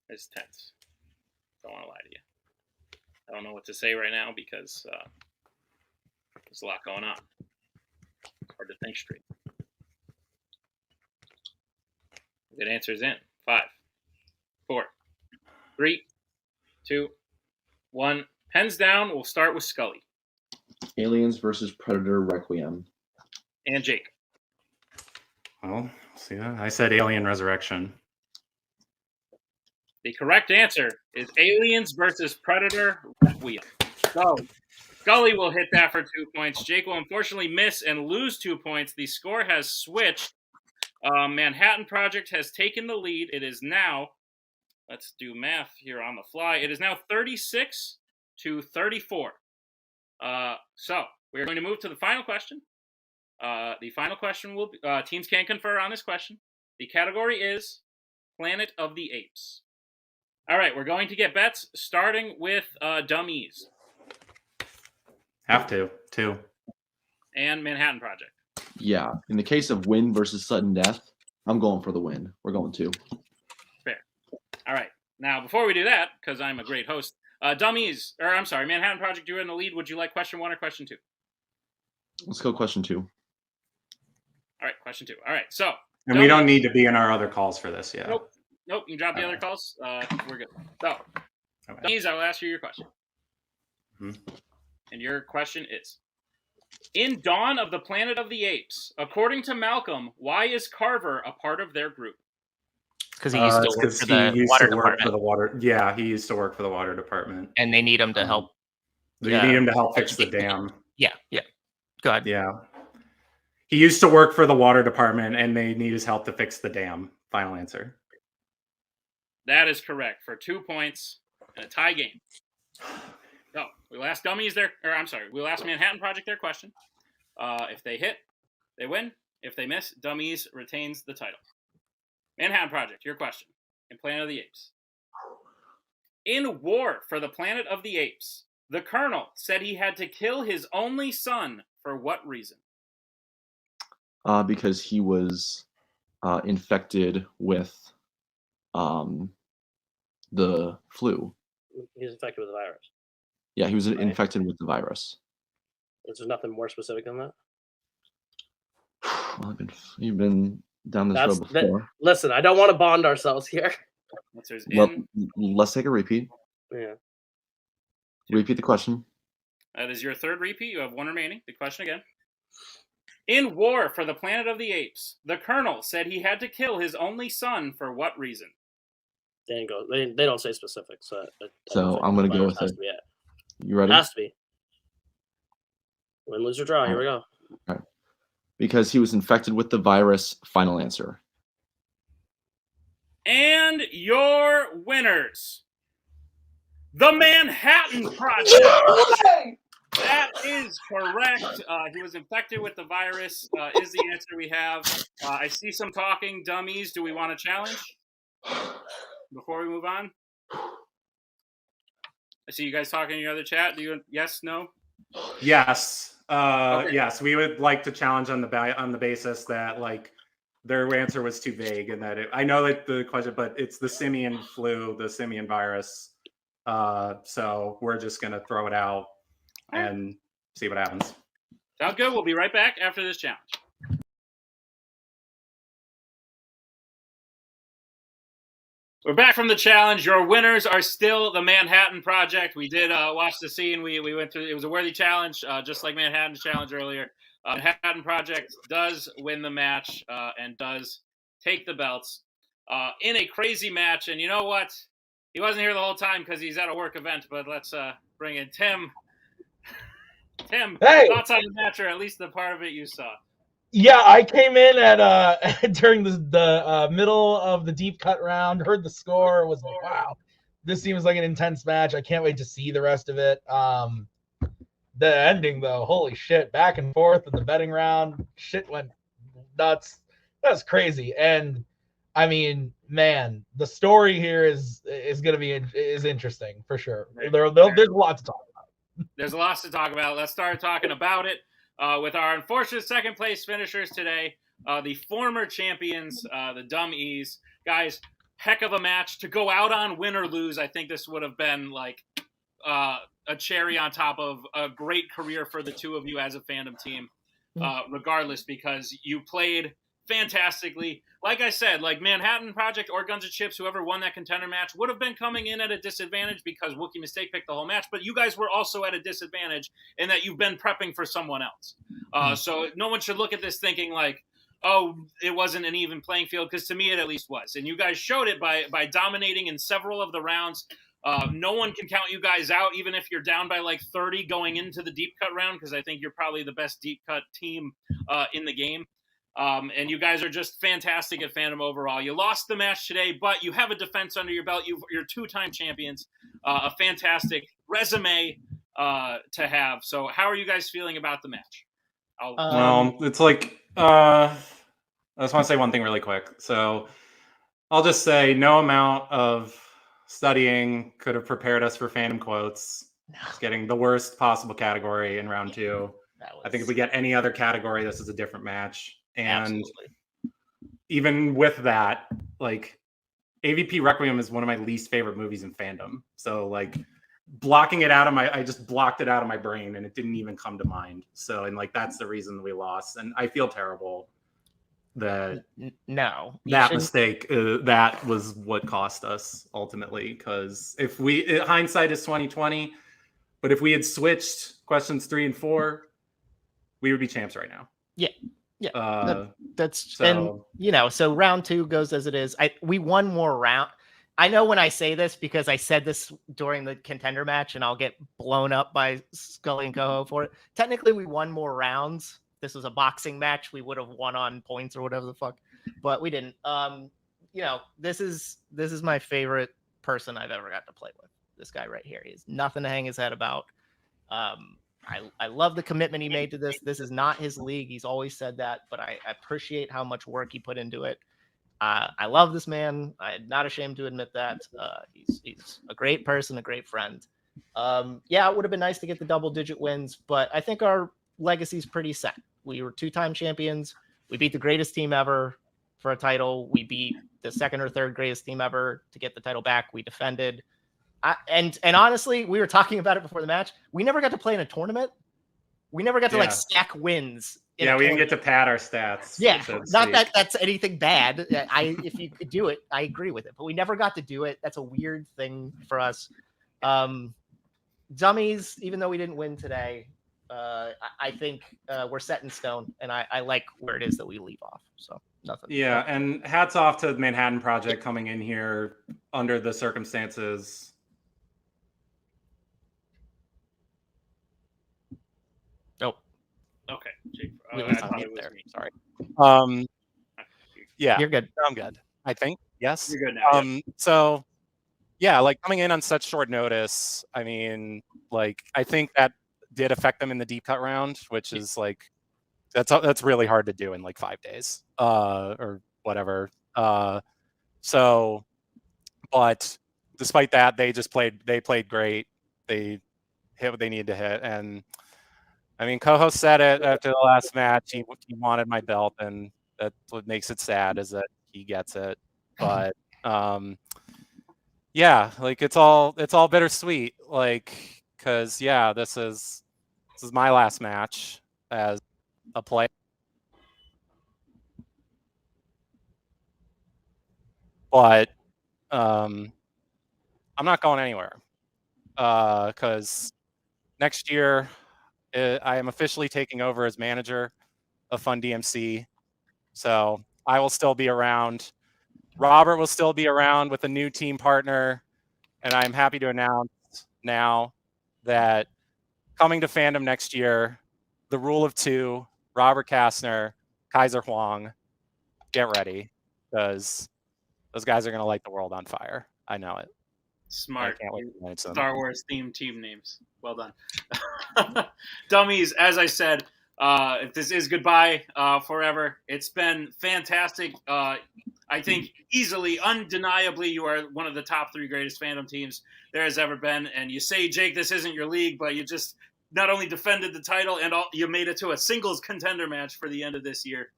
It's tense. Don't want to lie to you. I don't know what to say right now because there's a lot going on. It's hard to think straight. Good answers in 5, 4, 3, 2, 1. Pens down. We'll start with Scully. Aliens versus Predator Requiem. And Jake. Well, see that? I said Alien Resurrection. The correct answer is Aliens versus Predator Requiem. So, Scully will hit that for 2 points. Jake will unfortunately miss and lose 2 points. The score has switched. Manhattan Project has taken the lead. It is now, let's do math here on the fly. It is now 36 to 34. So we're going to move to the final question. The final question will be, teams can confer on this question. The category is Planet of the Apes. All right, we're going to get bets starting with Dummies. Have to. 2. And Manhattan Project. Yeah. In the case of win versus sudden death, I'm going for the win. We're going 2. Fair. All right. Now, before we do that, because I'm a great host, Manhattan Project, you're in the lead. Would you like question 1 or question 2? Let's go question 2. All right, question 2. All right, so. And we don't need to be in our other calls for this yet. Nope, you can drop the other calls. We're good. So, Dummies, I will ask you your question. Mm-hmm. And your question is, in Dawn of the Planet of the Apes, according to Malcolm, why is Carver a part of their group? Because he used to work for the water department. Yeah, he used to work for the water department. And they need him to help. They need him to help fix the dam. Yeah. Go ahead. Yeah. He used to work for the water department, and they need his help to fix the dam. Final answer. That is correct for 2 points and a tie game. So we'll ask we'll ask Manhattan Project their question. If they hit, they win. If they miss, Dummies retains the title. Manhattan Project, your question. In Planet of the Apes. In War for the Planet of the Apes, the Colonel said he had to kill his only son for what reason? Because he was infected with the flu. He was infected with the virus. Yeah, he was infected with the virus. Is there nothing more specific than that? Well, you've been down this road before. Listen, I don't want to bond ourselves here. Let's take a repeat. Yeah. Repeat the question. That is your third repeat. You have 1 remaining. The question again. In War for the Planet of the Apes, the Colonel said he had to kill his only son for what reason? They don't say specifics. So I'm going to go with it. You ready? It has to be. Win, lose, or draw. Here we go. All right. Because he was infected with the virus. Final answer. And your winners, the Manhattan Project. That is correct. He was infected with the virus, is the answer we have. I see some talking. Dummies, do we want to challenge before we move on? I see you guys talking in your other chat. Do you yes, no? Yes. Okay. Yes, we would like to challenge on the basis that like their answer was too vague and that I know that the question, but it's the simian flu, the simian virus. So we're just gonna throw it out and see what happens. Sounds good. We'll be right back after this challenge. We're back from the challenge. Your winners are still the Manhattan Project. We did watch the scene. We went through. It was a worthy challenge, just like Manhattan's challenge earlier. Manhattan Project does win the match and does take the belts in a crazy match. And you know what? He wasn't here the whole time because he's at a work event. But let's bring in Tim. Tim, hey, thoughts on the match, or at least the part of it you saw? Yeah, I came in at during the middle of the deep cut round, heard the score, was like, wow, this seems like an intense match. I can't wait to see the rest of it. The ending, though, holy shit, back and forth in the betting round, shit went nuts. That's crazy. And I mean, man, the story here is going to be interesting for sure. There's a lot to talk about. There's lots to talk about. Let's start talking about it. With our unfortunate second place finishers today, the former champions, the DUM-Es. Guys, heck of a match to go out on, win or lose. I think this would have been like a cherry on top of a great career for the two of you as a Fandom team, regardless, because you played fantastically. Like I said, like Manhattan Project or Guns and Chips, whoever won that contender match would have been coming in at a disadvantage because Wookiee Mistake picked the whole match, but you guys were also at a disadvantage in that you've been prepping for someone else. So no one should look at this thinking like, oh, it wasn't an even playing field, because to me it at least was. And you guys showed it by dominating in several of the rounds. No one can count you guys out, even if you're down by like 30 going into the deep cut round, because I think you're probably the best deep cut team in the game. And you guys are just fantastic at Fandom overall. You lost the match today, but you have a defense under your belt. You're two-time champions. A fantastic resume to have. So how are you guys feeling about the match? Well, it's like I just want to say one thing really quick. So I'll just say no amount of studying could have prepared us for Fandom quotes. Getting the worst possible category in round two. I think if we get any other category, this is a different match. And Absolutely. even with that, like AVP Requiem is one of my least favorite movies in Fandom. So like blocking it out of I just blocked it out of my brain and it didn't even come to mind. So, and like, that's the reason we lost. And I feel terrible that that mistake, that was what cost us ultimately. Because if hindsight is 2020, but if we had switched questions 3 and 4, we would be champs right now. Yeah, that's so. And so round 2 goes as it is. We won more round. I know when I say this because I said this during the contender match, and I'll get blown up by Scully and Coho for it. Technically, we won more rounds. This was a boxing match. We would have won on points or whatever the fuck, but we didn't. This is my favorite person I've ever got to play with. This guy right here. He has nothing to hang his head about. I love the commitment he made to this. This is not his league. He's always said that, but I appreciate how much work he put into it. I love this man. I'm not ashamed to admit that. He's a great person, a great friend. It would have been nice to get the double-digit wins, but I think our legacy is pretty set. We were 2-time champions. We beat the greatest team ever for a title. We beat the second or third greatest team ever to get the title back. We defended. And honestly, we were talking about it before the match. We never got to play in a tournament. We never got to stack wins. We didn't get to pad our stats. Yeah, not that that's anything bad. If you could do it, I agree with it. But we never got to do it. That's a weird thing for us. Dummies, even though we didn't win today, I think we're set in stone, and I like where it is that we leave off. So nothing. Yeah, and hats off to the Manhattan Project coming in here under the circumstances. Okay. Sorry. Yeah, you're good. I'm good. I think. Yes. You're good now. So, yeah, like coming in on such short notice. I mean, like I think that did affect them in the deep cut round, which is like that's really hard to do in like 5 days or whatever. So, but despite that, they played great. They hit what they needed to hit, and I mean, co-host said it after the last match. He wanted my belt, and that's what makes it sad is that he gets it. But yeah, like it's all bittersweet, like because yeah, this is my last match as a player. But I'm not going anywhere because next year I am officially taking over as manager of Fun DMC. So I will still be around. Robert will still be around with a new team partner. And I'm happy to announce now that coming to Fandom next year, the rule of 2, Robert Kastner, Kaiser Huang, get ready because those guys are going to light the world on fire. I know it. Smart. I can't wait to manage them. Star Wars themed team names. Well done. Dummies, as I said, if this is goodbye forever, it's been fantastic. I think easily, undeniably, you are one of the top 3 greatest Fandom teams there has ever been. And you say, Jake, this isn't your league, but you just not only defended the title and you made it to a singles contender match for the end of this year,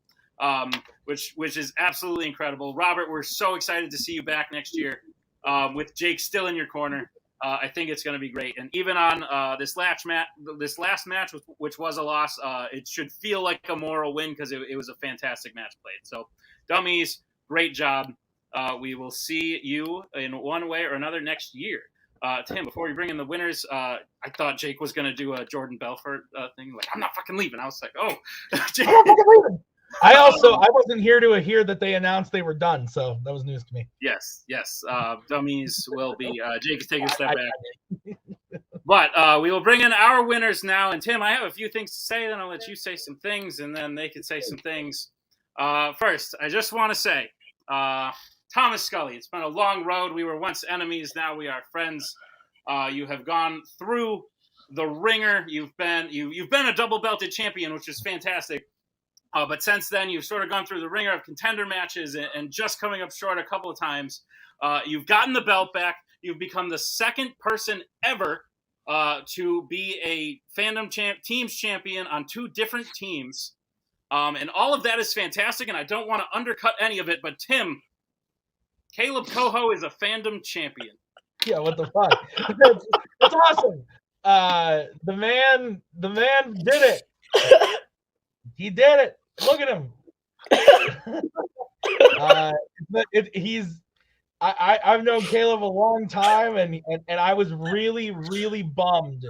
which is absolutely incredible. Robert, we're so excited to see you back next year with Jake still in your corner. I think it's going to be great. And even on this last match, which was a loss, it should feel like a moral win because it was a fantastic match played. So, Dummies, great job. We will see you in one way or another next year. Tim, before we bring in the winners, I thought Jake was going to do a Jordan Belfort thing. Like, I'm not fucking leaving. I was like, oh. Jake. I'm not fucking leaving. I wasn't here to hear that they announced they were done, so that was news to me. Yes. Dummies will be. Jake is taking a step back. But we will bring in our winners now. And Tim, I have a few things to say, then I'll let you say some things, and then they can say some things. First, I just want to say, Thomas Scully, it's been a long road. We were once enemies, now we are friends. You have gone through the ringer. You've been a double belted champion, which is fantastic. But since then, you've sort of gone through the ringer of contender matches and just coming up short a couple of times. You've gotten the belt back. You've become the second person ever to be a Fandom teams champion on 2 different teams. And all of that is fantastic, and I don't want to undercut any of it. But Tim, Caleb Coho is a Fandom champion. Yeah, what the fuck? That's awesome. The man did it. He did it. Look at him. I've known Caleb a long time, and I was really, really bummed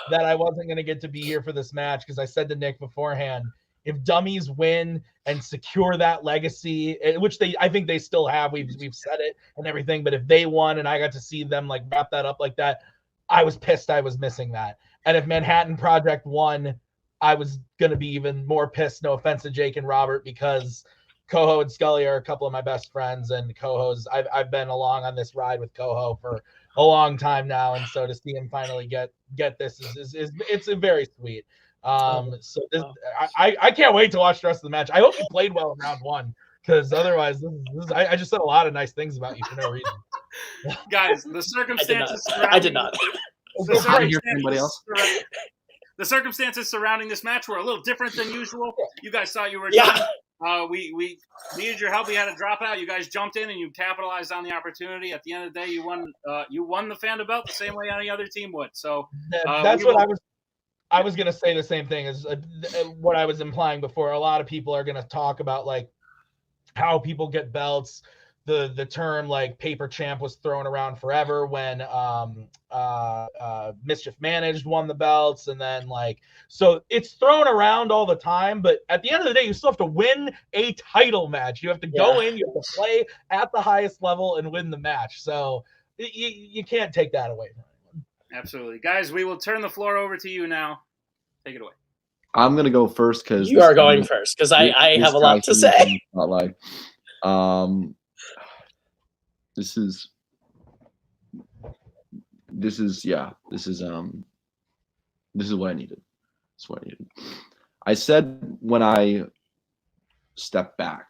that I wasn't going to get to be here for this match because I said to Nick beforehand, if Dummies win and secure that legacy, which I think they still have, we've said it and everything, but if they won and I got to see them like wrap that up like that, I was pissed I was missing that. And if Manhattan Project won, I was going to be even more pissed, no offense to Jake and Robert, because Coho and Scully are a couple of my best friends, and Coho's I've been along on this ride with Coho for a long time now, and so to see him finally get this is it's very sweet. So this, I can't wait to watch the rest of the match. I hope you played well in round 1, because otherwise I just said a lot of nice things about you for no reason. Guys, the circumstances I did not. The circumstances surrounding this match were a little different than usual. You guys thought you were Yeah. done. We needed your help. We had a dropout. You guys jumped in and you capitalized on the opportunity. At the end of the day, you won the Fandom belt the same way any other team would. So that's what I was going to say. The same thing as what I was implying before. A lot of people are going to talk about like how people get belts. The term like paper champ was thrown around forever when Mischief Managed won the belts, and then so it's thrown around all the time, but at the end of the day you still have to win a title match. You have to go in, you have to play at the highest level and win the match, so you can't take that away from anyone. Absolutely. Guys, we will turn the floor over to you now. Take it away. I'm gonna go first because you are going first because I have a lot to say. This is This is what I needed. This is what I needed. I said when I stepped back,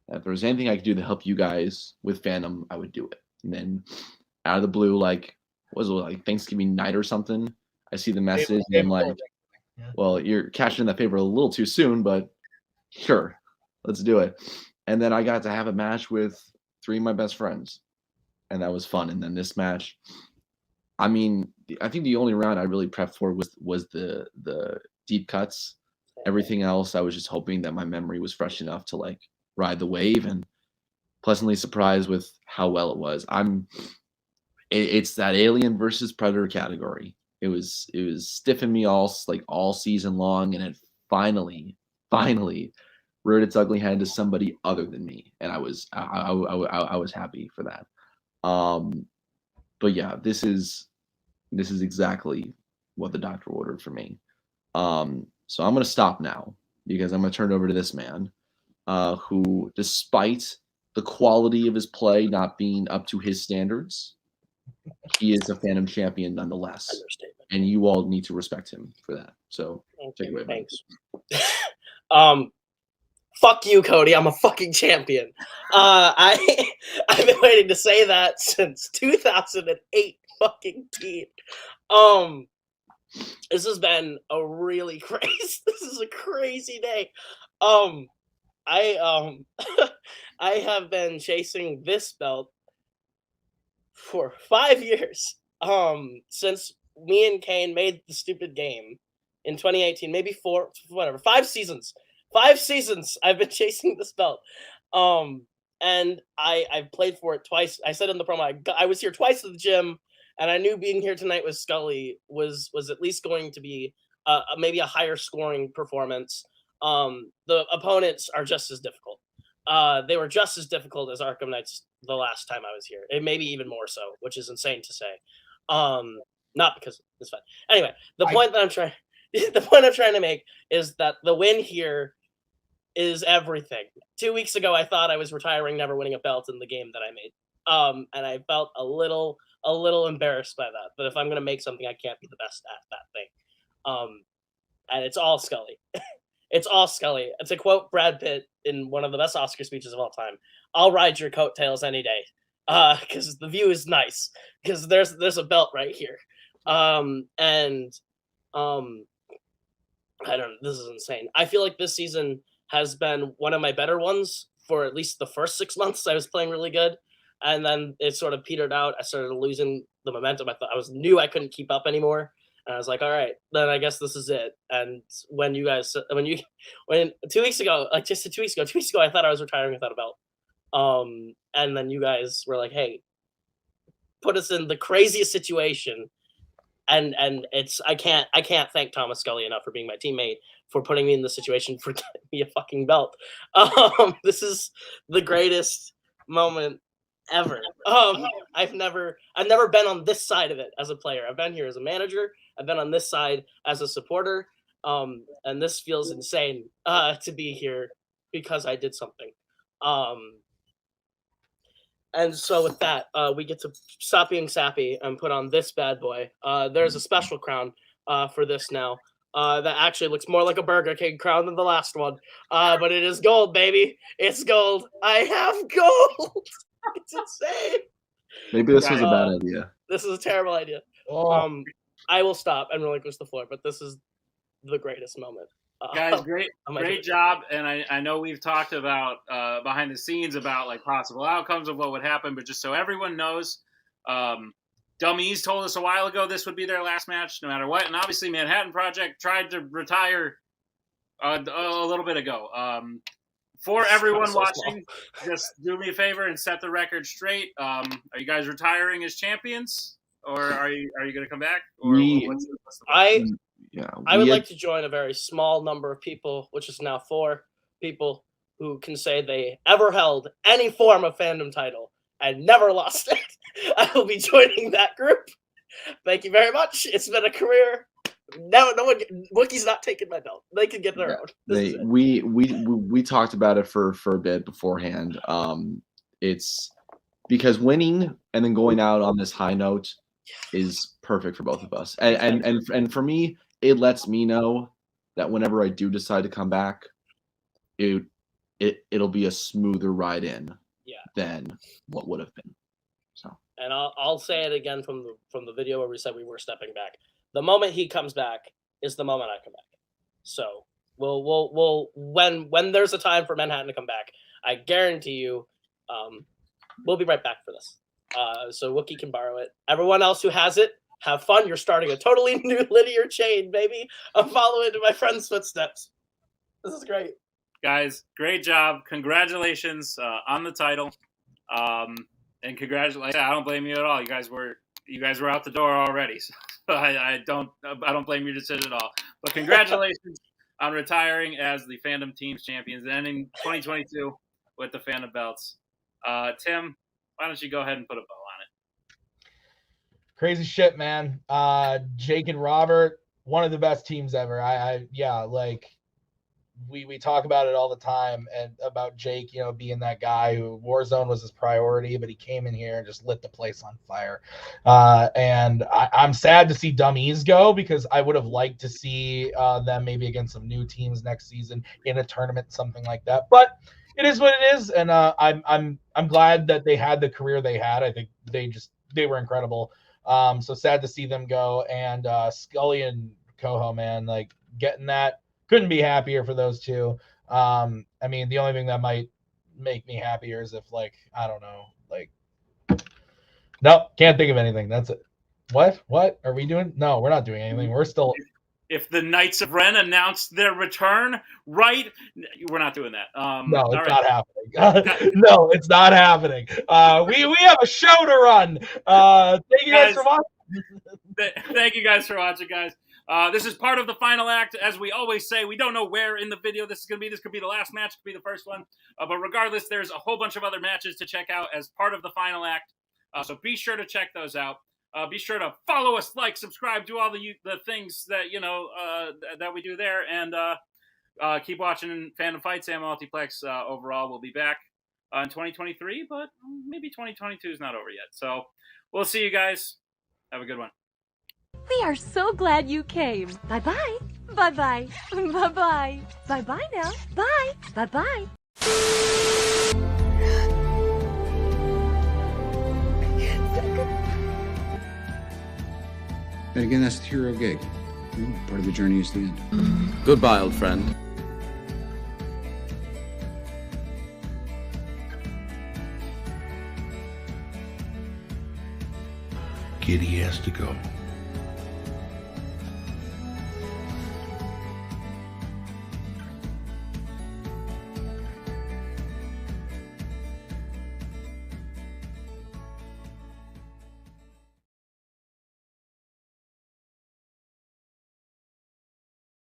if there was anything I could do to help you guys with Fandom, I would do it. And then out of the blue, like, what was it, like Thanksgiving night or something? I see the message and I'm like, well, you're cashing in that favor a little too soon, but sure, let's do it. And then I got to have a match with 3 of my best friends, and that was fun. And then this match, I mean, I think the only round I really prepped for was the deep cuts. Everything else, I was just hoping that my memory was fresh enough to like ride the wave, and pleasantly surprised with how well it was. It's that Alien versus Predator category. It was stiffing me all season long, and it finally reared its ugly head to somebody other than me, and I was happy for that. But yeah, this is exactly what the doctor ordered for me. So I'm gonna stop now because I'm gonna turn it over to this man, who, despite the quality of his play not being up to his standards, he is a Fandom champion nonetheless, and you all need to respect him for that. So take it away. Thanks. Fuck you, Cody. I'm a fucking champion. I've been waiting to say that since 2008 fucking teen. This has been a really crazy. This is a crazy day. I have been chasing this belt for 5 years. Since me and Kane made the stupid game in 2018, maybe 4, whatever, 5 seasons. 5 seasons I've been chasing this belt. And I've played for it twice. I said in the promo, I was here twice at the gym, and I knew being here tonight with Scully was at least going to be maybe a higher scoring performance. The opponents are just as difficult. They were just as difficult as Arkham Knights the last time I was here. It maybe even more so, which is insane to say. Not because it's fun. Anyway, the point I'm trying to make is that the win here is everything. 2 weeks ago, I thought I was retiring, never winning a belt in the game that I made. And I felt a little embarrassed by that. But if I'm going to make something, I can't be the best at that thing. And it's all Scully. It's all Scully. To quote Brad Pitt in one of the best Oscar speeches of all time, I'll ride your coattails any day. Because the view is nice. Because there's a belt right here. I don't know. This is insane. I feel like this season has been one of my better ones for at least the first 6 months. I was playing really good, and then it sort of petered out. I started losing the momentum. I thought knew I couldn't keep up anymore, and I was like, all right, then I guess this is it. And when 2 weeks ago, like just 2 weeks ago, I thought I was retiring without a belt. And then you guys were like, hey, put us in the craziest situation. And it's I can't thank Thomas Scully enough for being my teammate, for putting me in the situation, for getting me a fucking belt. This is the greatest moment ever. I've never been on this side of it as a player. I've been here as a manager. I've been on this side as a supporter. And this feels insane to be here because I did something. And so with that, we get to stop being sappy and put on this bad boy. There's a special crown for this now that actually looks more like a Burger King crown than the last one. But it is gold, baby. It's gold. I have gold. It's insane. Maybe this was a bad idea. This is a terrible idea. I will stop and relinquish the floor, but this is the greatest moment. Guys, great job. And I know we've talked about behind the scenes about like possible outcomes of what would happen, but just so everyone knows, DUM-E's told us a while ago this would be their last match no matter what. And obviously Manhattan Project tried to retire a little bit ago. For everyone watching, just do me a favor and set the record straight. Are you guys retiring as champions, or are you going to come back? Or what's the I would like to join a very small number of people, which is now 4 people, who can say they ever held any form of Fandom title and never lost it. I will be joining that group. Thank you very much. It's been a career. No one. Wookiee's not taking my belt. They can get their own. We talked about it for a bit beforehand. It's because winning and then going out on this high note is perfect for both of us. And for me, it lets me know that whenever I do decide to come back, it'll be a smoother ride in than what would have been. So, and I'll say it again from the video where we said we were stepping back. The moment he comes back is the moment I come back. So we'll when there's a time for Manhattan to come back, I guarantee you, we'll be right back for this. So Wookie can borrow it. Everyone else who has it, have fun. You're starting a totally new linear chain, baby. I'm following in my friend's footsteps. This is great. Guys, great job. Congratulations on the title. And congratulations. I don't blame you at all. You guys were out the door already. So I don't blame your decision at all. But congratulations on retiring as the Fandom Teams champions and ending 2022 with the Fandom belts. Tim, why don't you go ahead and put a bow on it? Crazy shit, man. Jake and Robert, one of the best teams ever. We talk about it all the time, and about Jake, being that guy who Warzone was his priority, but he came in here and just lit the place on fire. And I'm sad to see DUM-E's go, because I would have liked to see them maybe against some new teams next season in a tournament, something like that. But it is what it is, and I'm glad that they had the career they had. I think they were incredible. So sad to see them go. And Scully and Coho, man, like getting that. Couldn't be happier for those two. I mean, the only thing that might make me happier is if, I don't know, nope, can't think of anything. That's it. What are we doing? No, we're not doing anything. We're still. If the Knights of Ren announced their return, right? We're not doing that. No, it's not happening. No, it's not happening. We have a show to run. Thank you guys for watching. Thank you guys for watching, guys. This is part of the final act. As we always say, we don't know where in the video this is going to be. This could be the last match, could be the first one. But regardless, there's a whole bunch of other matches to check out as part of the final act. So be sure to check those out. Be sure to follow us, like, subscribe, do all the things that, that we do there. And keep watching Fandom Fights and Multiplex. Overall, we'll be back in 2023, but maybe 2022 is not over yet. So we'll see you guys. Have a good one. We are so glad you came. Bye-bye. Bye-bye. Bye-bye. Bye-bye now. Bye. Bye-bye. And again, that's the hero gig. Part of the journey is the end. Goodbye, old friend. Kitty has to go.